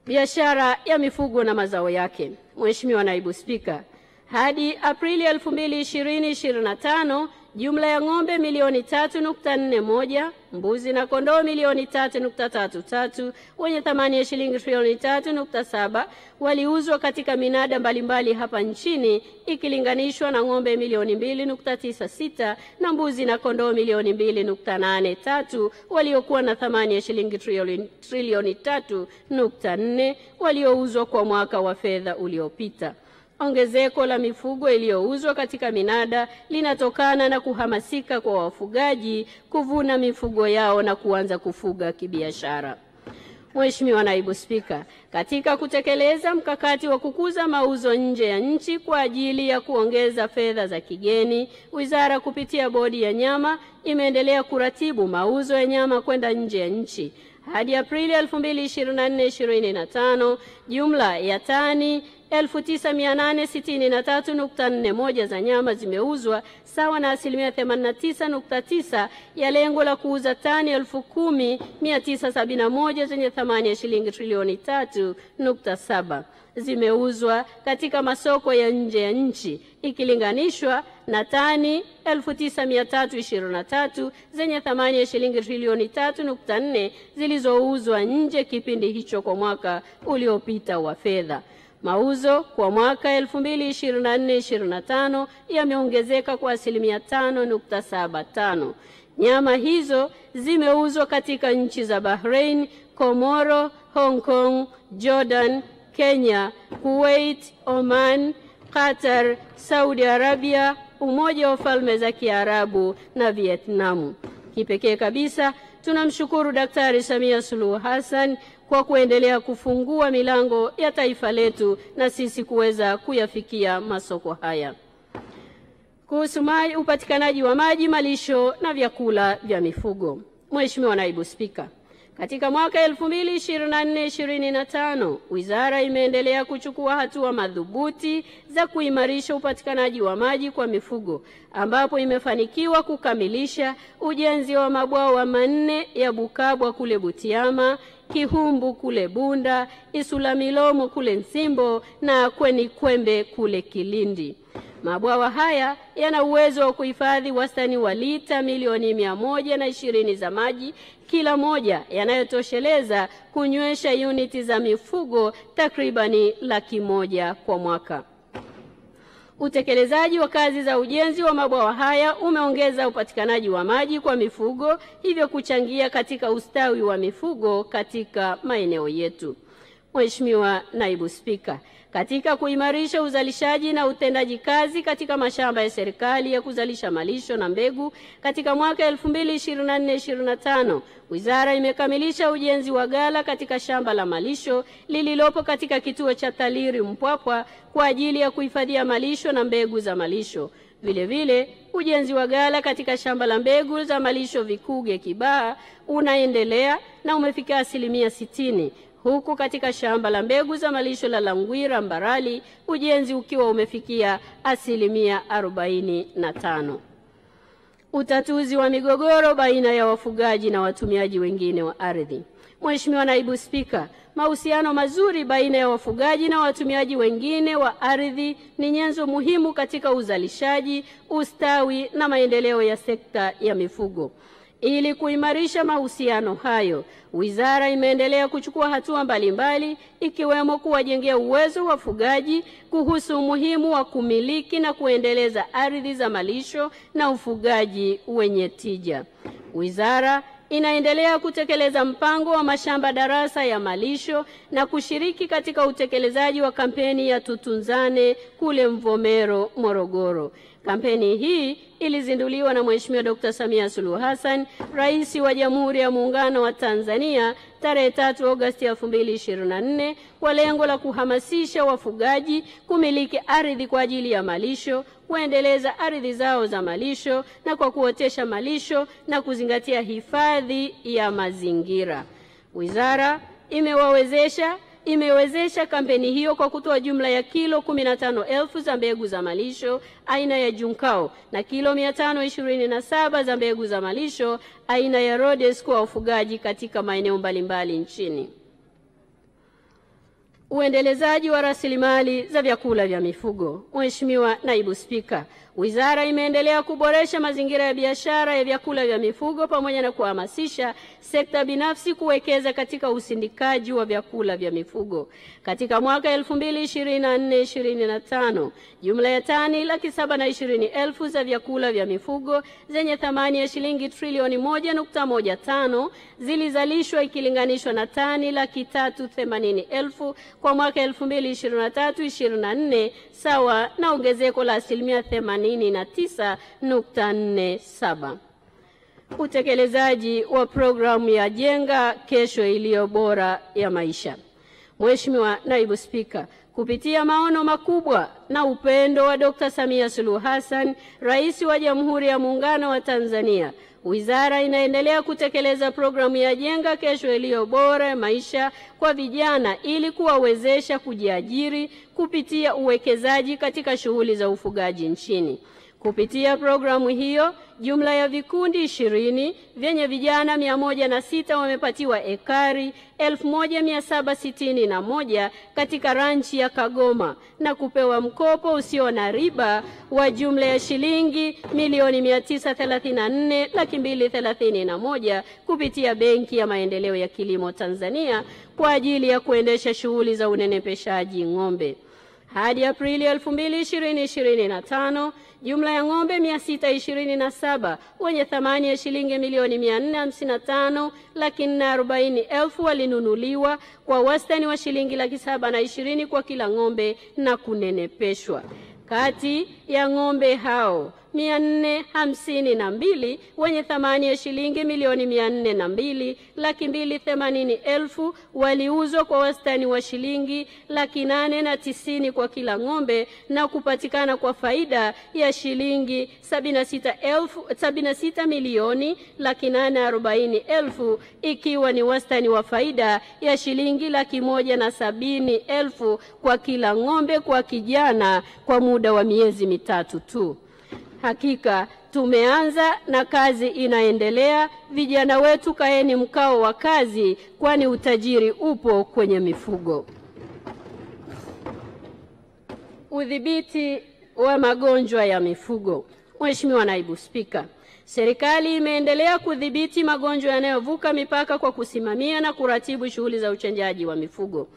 Biashara ya mifugo na mazao yake. Mheshimiwa Naibu Spika, hadi Aprili 2025 jumla ya ng'ombe milioni 3.41, mbuzi na kondoo milioni 3.33 wenye thamani ya shilingi trilioni 3.7 waliuzwa katika minada mbalimbali hapa nchini ikilinganishwa na ng'ombe milioni 2.96 na mbuzi na kondoo milioni 2.83 waliokuwa na thamani ya shilingi trilioni 3.4 waliouzwa kwa mwaka wa fedha uliopita. Ongezeko la mifugo iliyouzwa katika minada linatokana na kuhamasika kwa wafugaji kuvuna mifugo yao na kuanza kufuga kibiashara. Mheshimiwa Naibu Spika, katika kutekeleza mkakati wa kukuza mauzo nje ya nchi kwa ajili ya kuongeza fedha za kigeni, Wizara kupitia Bodi ya Nyama imeendelea kuratibu mauzo ya nyama kwenda nje ya nchi. Hadi Aprili 2024-25, jumla ya tani 9,863.41 za nyama zimeuzwa, sawa na 89.9% ya lengo la kuuza tani 10,971 zenye thamani ya shilingi trilioni 3.7. Zimeuzwa katika masoko ya nje ya nchi ikilinganishwa na tani 9,323 zenye thamani ya shilingi trilioni 3.4 zilizouzwa nje kipindi hicho kwa mwaka uliopita wa fedha. Mauzo kwa mwaka 2024-25 yameongezeka kwa 5.75%. Nyama hizo zimeuzwa katika nchi za Bahrain, Komoro, Hong Kong, Jordan, Kenya, Kuwait, Oman, Qatar, Saudi Arabia, Umoja wa Falme za Kiarabu na Vietnam. Kipekee kabisa tunamshukuru Daktari Samia Suluhu Hassan kwa kuendelea kufungua milango ya taifa letu na sisi kuweza kuyafikia masoko haya. Kuhusu upatikanaji wa maji, malisho na vyakula vya mifugo. Mheshimiwa Naibu Spika, katika mwaka 2024-25 Wizara imeendelea kuchukua hatua madhubuti za kuimarisha upatikanaji wa maji kwa mifugo, ambapo imefanikiwa kukamilisha ujenzi wa mabwawa 4 ya Bukabwa kule Butiama, Kihumbu kule Bunda, Isulamilomo kule Nsimbo na Kweni Kwembe kule Kilindi. Mabwawa haya yana uwezo wa kuhifadhi wastani wa lita milioni 120 za maji kila moja, yanayotosheleza kunywesha uniti za mifugo takribani 100,000 kwa mwaka. Utekelezaji wa kazi za ujenzi wa mabwawa haya umeongeza upatikanaji wa maji kwa mifugo, hivyo kuchangia katika ustawi wa mifugo katika maeneo yetu. Mheshimiwa Naibu Spika, katika kuimarisha uzalishaji na utendaji kazi katika mashamba ya serikali ya kuzalisha malisho na mbegu, katika mwaka 2024-2025, Wizara imekamilisha ujenzi wa ghala katika shamba la malisho lililopo katika kituo cha Taliri Mpwapwa kwa ajili ya kuhifadhia malisho na mbegu za malisho. Vile vile, ujenzi wa ghala katika shamba la mbegu za malisho Vikuge Kibaha unaendelea na umefikia 60%. Huku katika shamba la mbegu za malisho la Langwira Mbarali ujenzi ukiwa umefikia 45%. Utatuzi wa migogoro baina ya wafugaji na watumiaji wengine wa ardhi. Mheshimiwa Naibu Spika, mahusiano mazuri baina ya wafugaji na watumiaji wengine wa ardhi ni nyenzo muhimu katika uzalishaji, ustawi na maendeleo ya sekta ya mifugo. Ili kuimarisha mahusiano hayo, Wizara imeendelea kuchukua hatua mbalimbali ikiwemo kuwajengea uwezo wafugaji kuhusu umuhimu wa kumiliki na kuendeleza ardhi za malisho na ufugaji wenye tija. Wizara inaendelea kutekeleza mpango wa mashamba darasa ya malisho na kushiriki katika utekelezaji wa kampeni ya Tutunzane kule Mvomero, Morogoro. Kampeni hii ilizinduliwa na Mheshimiwa Dr. Samia Suluhu Hassan, Rais wa Jamhuri ya Muungano wa Tanzania, tarehe 3 Agosti 2024 kwa lengo la kuhamasisha wafugaji kumiliki ardhi kwa ajili ya malisho, kuendeleza ardhi zao za malisho na kwa kuotesha malisho na kuzingatia hifadhi ya mazingira. Wizara imewezesha kampeni hiyo kwa kutoa jumla ya kilo 15,000 za mbegu za malisho aina ya Junkao na kilo 527 za mbegu za malisho aina ya Rhodes kwa wafugaji katika maeneo mbalimbali nchini. Uendelezaji wa rasilimali za vyakula vya mifugo. Mheshimiwa Naibu Spika, Wizara imeendelea kuboresha mazingira ya biashara ya vyakula vya mifugo pamoja na kuhamasisha sekta binafsi kuwekeza katika usindikaji wa vyakula vya mifugo. Katika mwaka 2024-2025, jumla ya tani 720,000 za vyakula vya mifugo zenye thamani ya shilingi trilioni 1.15 zilizalishwa ikilinganishwa na tani 380,000 kwa mwaka 2023-2024, sawa na ongezeko la 89.47. Utekelezaji wa programu ya Jenga Kesho Iliyo Bora ya Maisha. Mheshimiwa Naibu Spika, kupitia maono makubwa na upendo wa Dr. Samia Suluhu Hassan, Rais wa Jamhuri ya Muungano wa Tanzania, Wizara inaendelea kutekeleza programu ya Jenga Kesho Iliyo Bora ya Maisha kwa vijana ili kuwawezesha kujiajiri kupitia uwekezaji katika shughuli za ufugaji nchini. Kupitia programu hiyo, jumla ya vikundi 20 vyenye vijana 106 wamepatiwa ekari 1761 katika ranchi ya Kagoma na kupewa mkopo usio na riba wa jumla ya shilingi milioni 934,231 kupitia Benki ya Maendeleo ya Kilimo Tanzania kwa ajili ya kuendesha shughuli za unenepeshaji ng'ombe. Hadi Aprili 2025, jumla ya ng'ombe 627 wenye thamani ya shilingi milioni 455,440,000 walinunuliwa kwa wastani wa shilingi 720,000 kwa kila ng'ombe na kunenepeshwa. Kati ya ng'ombe hao 452 wenye thamani ya shilingi milioni 402,280,000 waliuzwa kwa wastani wa shilingi 890,000 kwa kila ng'ombe na kupatikana kwa faida ya shilingi 76,840,000 ikiwa ni wastani wa faida ya shilingi 170,000 kwa kila ng'ombe kwa kijana kwa muda wa miezi mitatu tu. Hakika tumeanza na kazi inaendelea. Vijana wetu, kaeni mkao wa kazi, kwani utajiri upo kwenye mifugo. Udhibiti wa magonjwa ya mifugo. Mheshimiwa Naibu Spika, serikali imeendelea kudhibiti magonjwa yanayovuka mipaka kwa kusimamia na kuratibu shughuli za uchanjaji wa mifugo.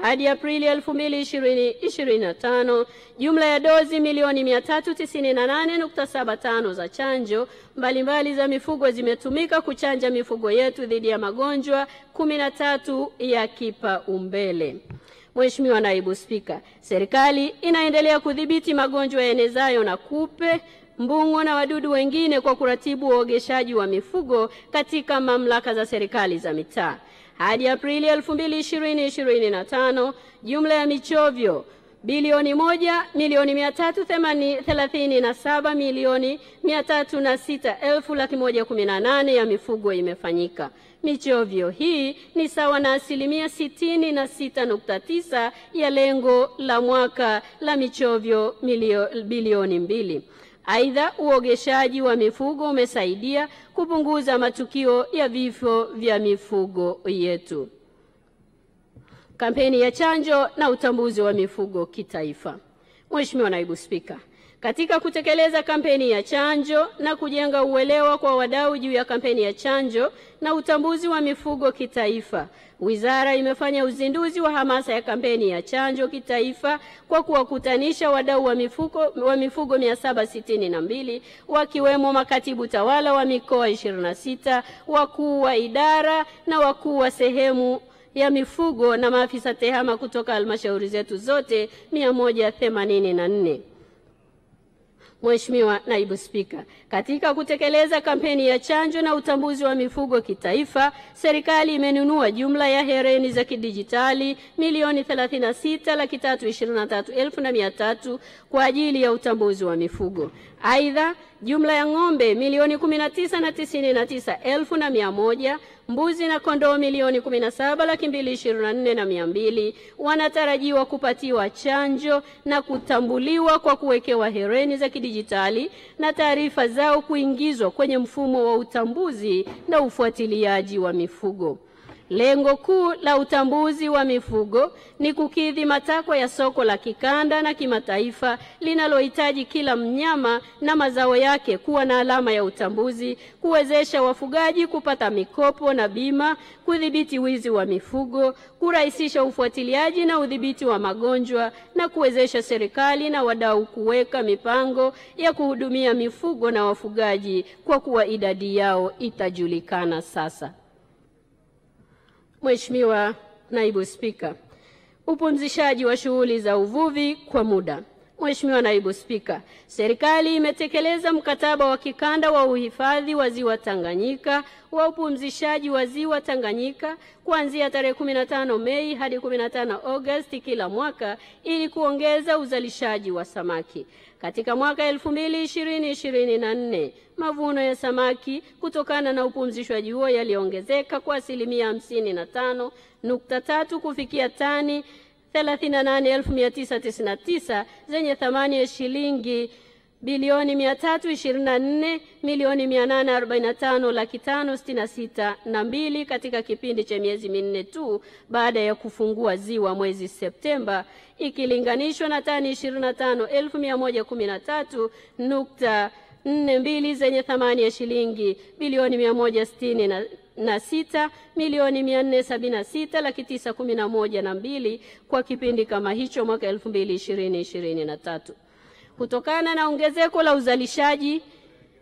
Hadi Aprili 2025, jumla ya dozi milioni 398.75 za chanjo mbalimbali za mifugo zimetumika kuchanja mifugo yetu dhidi ya magonjwa 13 ya kipaumbele. Mheshimiwa Naibu Spika, serikali inaendelea kudhibiti magonjwa yaenezayo na kupe, mbung'o na wadudu wengine kwa kuratibu uogeshaji wa mifugo katika mamlaka za serikali za mitaa. Hadi Aprili 2025, jumla ya michovyo bilioni 1,337,306,118 ya mifugo imefanyika. Michovyo hii ni sawa na 66.9% ya lengo la mwaka la michovyo bilioni 2. Aidha, uogeshaji wa mifugo umesaidia kupunguza matukio ya vifo vya mifugo yetu. Kampeni ya chanjo na utambuzi wa mifugo kitaifa. Mheshimiwa Naibu Spika, katika kutekeleza kampeni ya chanjo na kujenga uelewa kwa wadau juu ya kampeni ya chanjo na utambuzi wa mifugo kitaifa, Wizara imefanya uzinduzi wa hamasa ya kampeni ya chanjo kitaifa kwa kuwakutanisha wadau wa mifugo 762 wakiwemo makatibu tawala wa mikoa 26, wakuu wa idara na wakuu wa sehemu ya mifugo na maafisa tehama kutoka halmashauri zetu zote 184. Mheshimiwa Naibu Spika, katika kutekeleza kampeni ya chanjo na utambuzi wa mifugo kitaifa, serikali imenunua jumla ya hereni za kidijitali milioni 36,323,300 kwa ajili ya utambuzi wa mifugo. Aidha, jumla ya ng'ombe milioni 19,99,100, mbuzi na kondoo milioni 17,224,200 wanatarajiwa kupatiwa chanjo na kutambuliwa kwa kuwekewa hereni za kidijitali na taarifa zao kuingizwa kwenye mfumo wa utambuzi na ufuatiliaji wa mifugo. Lengo kuu la utambuzi wa mifugo ni kukidhi matakwa ya soko la kikanda na kimataifa linalohitaji kila mnyama na mazao yake kuwa na alama ya utambuzi, kuwezesha wafugaji kupata mikopo na bima, kudhibiti wizi wa mifugo, kurahisisha ufuatiliaji na udhibiti wa magonjwa na kuwezesha serikali na wadau kuweka mipango ya kuhudumia mifugo na wafugaji kwa kuwa idadi yao itajulikana sasa. Mheshimiwa Naibu Spika, upumzishaji wa shughuli za uvuvi kwa muda. Mheshimiwa Naibu Spika, serikali imetekeleza mkataba wa kikanda wa uhifadhi wa Ziwa Tanganyika wa upumzishaji wa Ziwa Tanganyika kuanzia tarehe 15 Mei hadi 15 Agosti kila mwaka ili kuongeza uzalishaji wa samaki. Katika mwaka 2020-2024, mavuno ya samaki kutokana na upumzishwaji huo yaliongezeka kwa 55.3 kufikia tani 38,999 zenye thamani ya shilingi bilioni 324,845,566,200 katika kipindi cha miezi minne tu baada ya kufungua ziwa mwezi Septemba, ikilinganishwa na tani 25,113.42 zenye thamani ya shilingi bilioni 166,476,911,200 kwa kipindi kama hicho mwaka 2020-2023. Kutokana na ongezeko la uzalishaji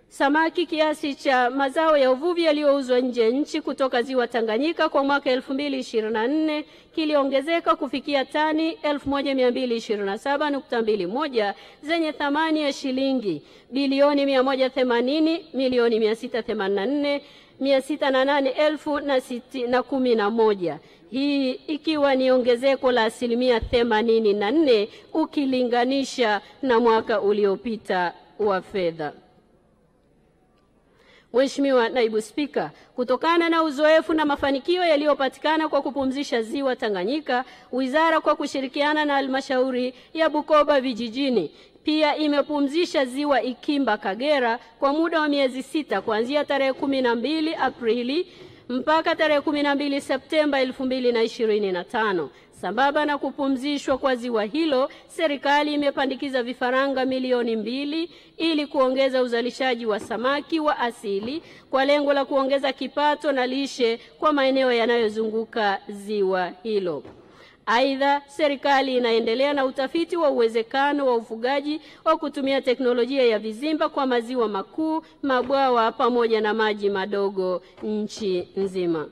samaki, kiasi cha mazao ya uvuvi yaliyouzwa nje nchi kutoka Ziwa Tanganyika kwa mwaka 2024 kiliongezeka kufikia tani 1,227.21 zenye thamani ya shilingi bilioni 180,684,608,011. Hii ikiwa ni ongezeko la 84% ukilinganisha na mwaka uliopita wa fedha. Mheshimiwa Naibu Spika, kutokana na uzoefu na mafanikio yaliyopatikana kwa kupumzisha Ziwa Tanganyika, Wizara kwa kushirikiana na halmashauri ya Bukoba vijijini pia imepumzisha Ziwa Ikimba Kagera kwa muda wa miezi 6 kuanzia tarehe 12 Aprili mpaka tarehe 12 Septemba 2025. Sambamba na kupumzishwa kwa ziwa hilo, serikali imepandikiza vifaranga milioni 2 ili kuongeza uzalishaji wa samaki wa asili kwa lengo la kuongeza kipato na lishe kwa maeneo yanayozunguka ziwa hilo. Aidha, serikali inaendelea na utafiti wa uwezekano wa ufugaji wa kutumia teknolojia ya vizimba kwa maziwa makuu, mabwawa pamoja na maji madogo nchi nzima.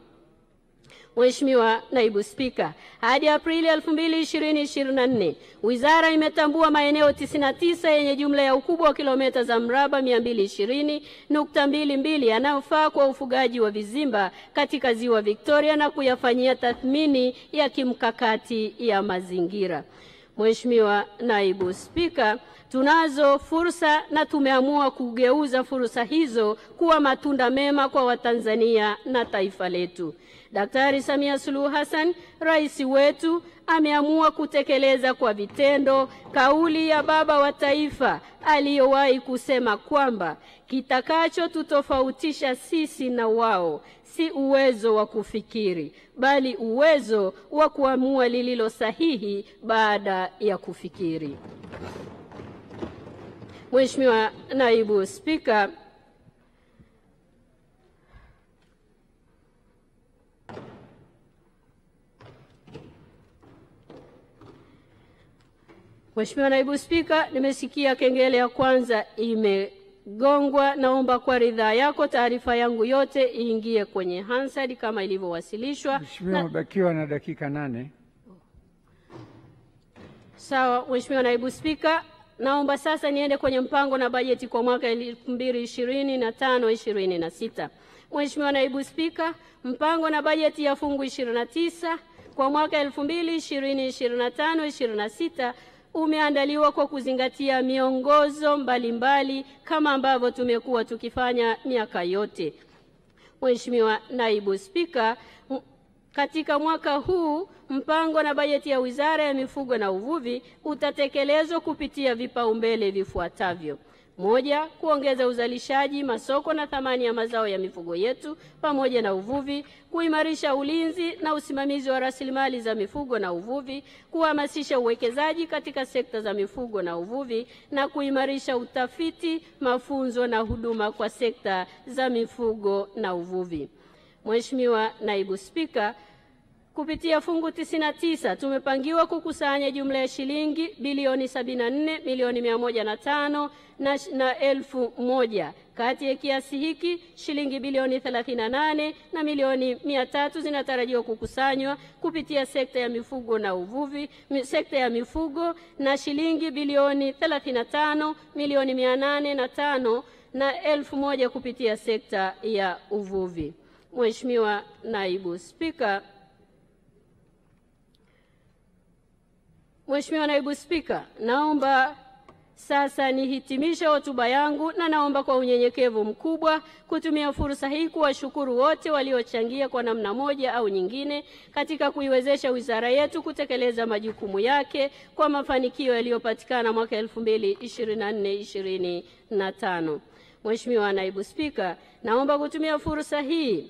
Mheshimiwa Naibu Spika, hadi Aprili 2024, Wizara imetambua maeneo 99 yenye jumla ya ukubwa wa kilomita za mraba 220.22 yanayofaa kwa ufugaji wa vizimba katika Ziwa Victoria na kuyafanyia tathmini ya kimkakati ya mazingira. Mheshimiwa Naibu Spika, tunazo fursa na tumeamua kugeuza fursa hizo kuwa matunda mema kwa Watanzania na taifa letu. Daktari Samia Suluhu Hassan, rais wetu, ameamua kutekeleza kwa vitendo kauli ya baba wa taifa aliyowahi kusema kwamba kitakacho tutofautisha sisi na wao si uwezo wa kufikiri, bali uwezo wa kuamua lililo sahihi baada ya kufikiri. Mheshimiwa Naibu Spika, Mheshimiwa Naibu Spika, nimesikia kengele ya kwanza imegongwa. Naomba kwa ridhaa yako taarifa yangu yote iingie kwenye Hansard kama ilivyowasilishwa. Mheshimiwa, umebakiwa na dakika 8. Sawa, Mheshimiwa Naibu Spika, naomba sasa niende kwenye mpango na bajeti kwa mwaka 2025-26. Mheshimiwa Naibu Spika, mpango na bajeti ya fungu 29 kwa mwaka 2025-26 umeandaliwa kwa kuzingatia miongozo mbalimbali kama ambavyo tumekuwa tukifanya miaka yote. Mheshimiwa Naibu Spika, katika mwaka huu mpango na bajeti ya Wizara ya Mifugo na Uvuvi utatekelezwa kupitia vipaumbele vifuatavyo: 1. Kuongeza uzalishaji, masoko na thamani ya mazao ya mifugo yetu pamoja na uvuvi, kuimarisha ulinzi na usimamizi wa rasilimali za mifugo na uvuvi, kuhamasisha uwekezaji katika sekta za mifugo na uvuvi na kuimarisha utafiti, mafunzo na huduma kwa sekta za mifugo na uvuvi. Mheshimiwa Naibu Spika, kupitia fungu 99 tumepangiwa kukusanya jumla ya shilingi bilioni 74,105,000 na elfu moja. Kati ya kiasi hiki shilingi bilioni 38 na milioni 300 zinatarajiwa kukusanywa kupitia sekta ya mifugo na uvuvi, sekta ya mifugo, na shilingi bilioni 35 milioni 805 na elfu moja kupitia sekta ya uvuvi. Mheshimiwa Naibu Spika, naomba sasa nihitimishe hotuba yangu na naomba kwa unyenyekevu mkubwa kutumia fursa hii kuwashukuru wote waliochangia kwa namna moja au nyingine katika kuiwezesha wizara yetu kutekeleza majukumu yake kwa mafanikio yaliyopatikana mwaka 2024-25. Mheshimiwa Naibu Spika, naomba kutumia fursa hii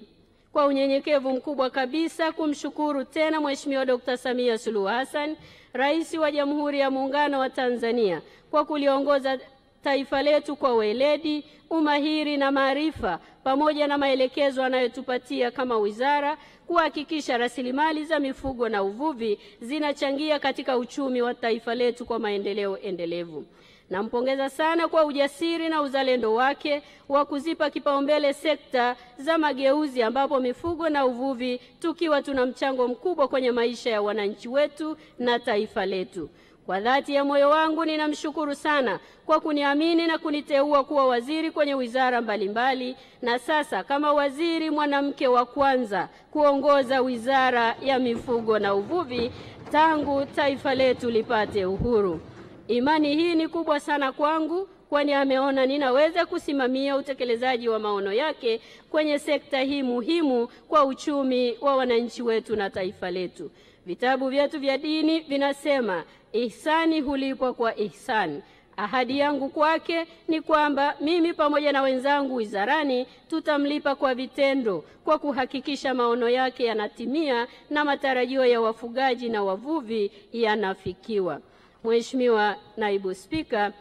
kwa unyenyekevu mkubwa kabisa kumshukuru tena Mheshimiwa Dr. Samia Suluhu Hassan, Rais wa Jamhuri ya Muungano wa Tanzania, kwa kuliongoza taifa letu kwa weledi, umahiri na maarifa pamoja na maelekezo anayotupatia kama wizara kuhakikisha rasilimali za mifugo na uvuvi zinachangia katika uchumi wa taifa letu kwa maendeleo endelevu. Nampongeza sana kwa ujasiri na uzalendo wake wa kuzipa kipaumbele sekta za mageuzi ambapo mifugo na uvuvi tukiwa tuna mchango mkubwa kwenye maisha ya wananchi wetu na taifa letu. Kwa dhati ya moyo wangu ninamshukuru sana kwa kuniamini na kuniteua kuwa waziri kwenye wizara mbalimbali, na sasa kama waziri mwanamke wa kwanza kuongoza Wizara ya Mifugo na Uvuvi tangu taifa letu lipate uhuru. Imani hii ni kubwa sana kwangu, kwani ameona ninaweza kusimamia utekelezaji wa maono yake kwenye sekta hii muhimu kwa uchumi wa wananchi wetu na taifa letu. Vitabu vyetu vya dini vinasema ihsani hulipwa kwa ihsani. Ahadi yangu kwake ni kwamba mimi pamoja na wenzangu wizarani tutamlipa kwa vitendo kwa kuhakikisha maono yake yanatimia na matarajio ya wafugaji na wavuvi yanafikiwa. Mheshimiwa Naibu Spika,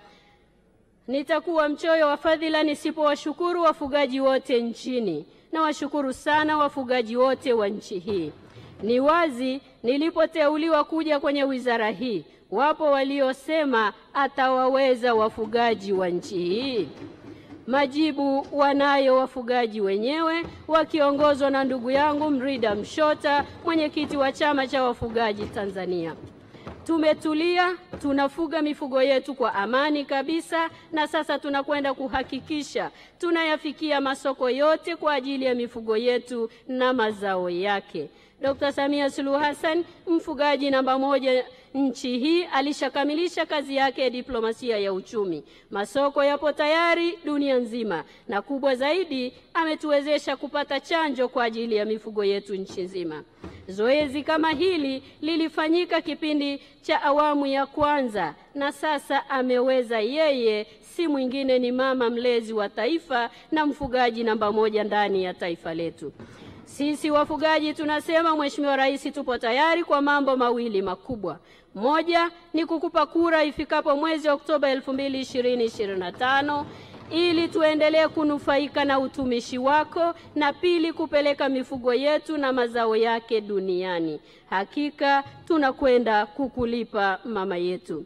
nitakuwa mchoyo wa fadhila nisipowashukuru wafugaji wote nchini. Na washukuru sana wafugaji wote wa nchi hii. Ni wazi nilipoteuliwa kuja kwenye wizara hii, wapo waliosema atawaweza wafugaji wa nchi hii. Majibu wanayo wafugaji wenyewe wakiongozwa na ndugu yangu Mrida Mshota, mwenyekiti wa Chama cha Wafugaji Tanzania. Tumetulia, tunafuga mifugo yetu kwa amani kabisa, na sasa tunakwenda kuhakikisha tunayafikia masoko yote kwa ajili ya mifugo yetu na mazao yake. Dr. Samia Suluhu Hassan, mfugaji namba 1 nchi hii, alishakamilisha kazi yake ya diplomasia ya uchumi. Masoko yapo tayari dunia nzima, na kubwa zaidi ametuwezesha kupata chanjo kwa ajili ya mifugo yetu nchi nzima. Zoezi kama hili lilifanyika kipindi cha awamu ya kwanza, na sasa ameweza yeye, si mwingine ni mama mlezi wa taifa na mfugaji namba 1 ndani ya taifa letu. Sisi wafugaji tunasema, Mheshimiwa Rais, tupo tayari kwa mambo mawili makubwa. Moja ni kukupa kura ifikapo mwezi Oktoba 2025 ili tuendelee kunufaika na utumishi wako, na pili kupeleka mifugo yetu na mazao yake duniani. Hakika tunakwenda kukulipa mama yetu.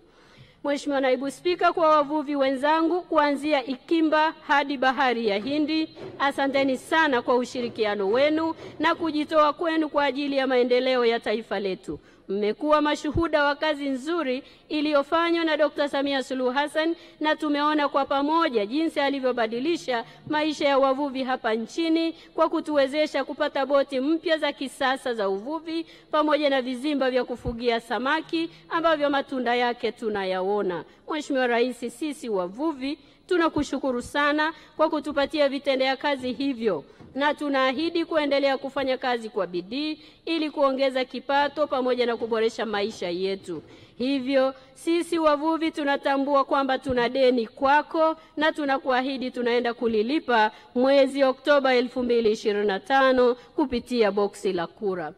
Mheshimiwa Naibu Spika, kwa wavuvi wenzangu kuanzia Ikimba hadi Bahari ya Hindi, asanteni sana kwa ushirikiano wenu na kujitoa kwenu kwa ajili ya maendeleo ya taifa letu. Mmekuwa mashuhuda wa kazi nzuri iliyofanywa na Dr. Samia Suluhu Hassan, na tumeona kwa pamoja jinsi alivyobadilisha maisha ya wavuvi hapa nchini kwa kutuwezesha kupata boti mpya za kisasa za uvuvi pamoja na vizimba vya kufugia samaki ambavyo matunda yake tunayaona. Mheshimiwa Rais, sisi wavuvi tunakushukuru sana kwa kutupatia vitendea kazi hivyo, na tunaahidi kuendelea kufanya kazi kwa bidii ili kuongeza kipato pamoja na kuboresha maisha yetu. Hivyo sisi wavuvi tunatambua kwamba tuna deni kwako, na tunakuahidi tunaenda kulilipa mwezi Oktoba 2025 kupitia boksi la kura.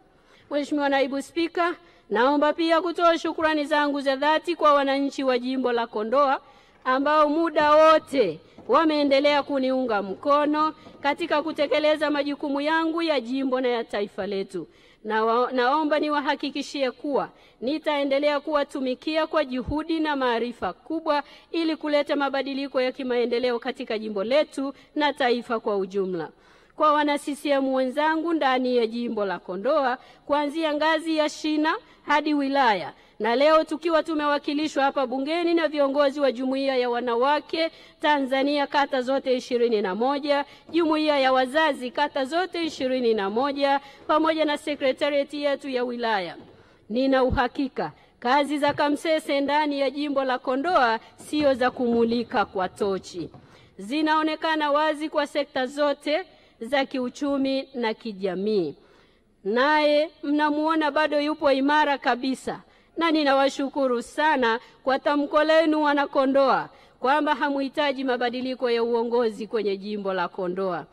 Mheshimiwa Naibu Spika, naomba pia kutoa shukrani zangu za dhati kwa wananchi wa jimbo la Kondoa ambao muda wote wameendelea kuniunga mkono katika kutekeleza majukumu yangu ya jimbo na ya taifa letu. Naomba niwahakikishie kuwa nitaendelea kuwatumikia kwa juhudi na maarifa kubwa ili kuleta mabadiliko ya kimaendeleo katika jimbo letu na taifa kwa ujumla. Kwa wana CCM wenzangu ndani ya jimbo la Kondoa, kuanzia ngazi ya shina hadi wilaya, na leo tukiwa tumewakilishwa hapa bungeni na viongozi wa Jumuiya ya Wanawake Tanzania kata zote 21, Jumuiya ya Wazazi kata zote 21, pamoja na sekretarieti yetu ya wilaya, nina uhakika kazi za Kamsese ndani ya jimbo la Kondoa sio za kumulika kwa tochi. Zinaonekana wazi kwa sekta zote za kiuchumi na kijamii. Naye mnamuona bado yupo imara kabisa, na ninawashukuru sana kwa tamko lenu wana Kondoa kwamba hamuhitaji mabadiliko ya uongozi kwenye jimbo la Kondoa.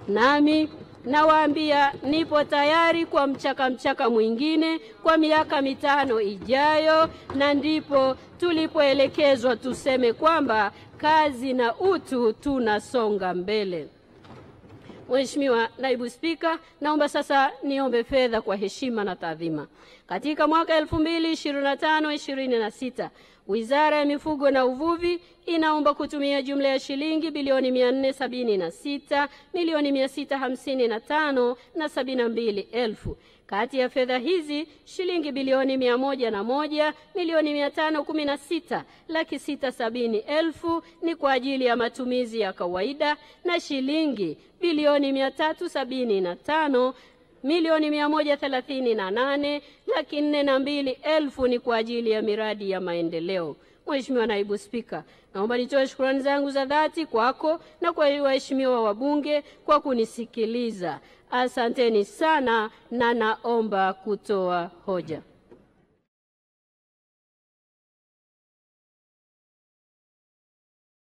Nami nawaambia nipo tayari kwa mchaka mwingine kwa miaka 5 ijayo, na ndipo tulipoelekezwa tuseme kwamba kazi na utu tunasonga mbele. Mheshimiwa Naibu Spika, naomba sasa niombe fedha kwa heshima na taadhima. Katika mwaka 2025-26, Wizara ya Mifugo na Uvuvi inaomba kutumia jumla ya shilingi bilioni 476 milioni 655 na 72,000. Kati ya fedha hizi, shilingi bilioni 101 milioni 516 laki 670,000 ni kwa ajili ya matumizi ya kawaida, na shilingi bilioni 375 milioni 138 laki 402,000 ni kwa ajili ya miradi ya maendeleo. Mheshimiwa Naibu Spika, naomba nitoe shukrani zangu za dhati kwako na kwa waheshimiwa wabunge kwa kunisikiliza. Asanteni sana, na naomba kutoa hoja.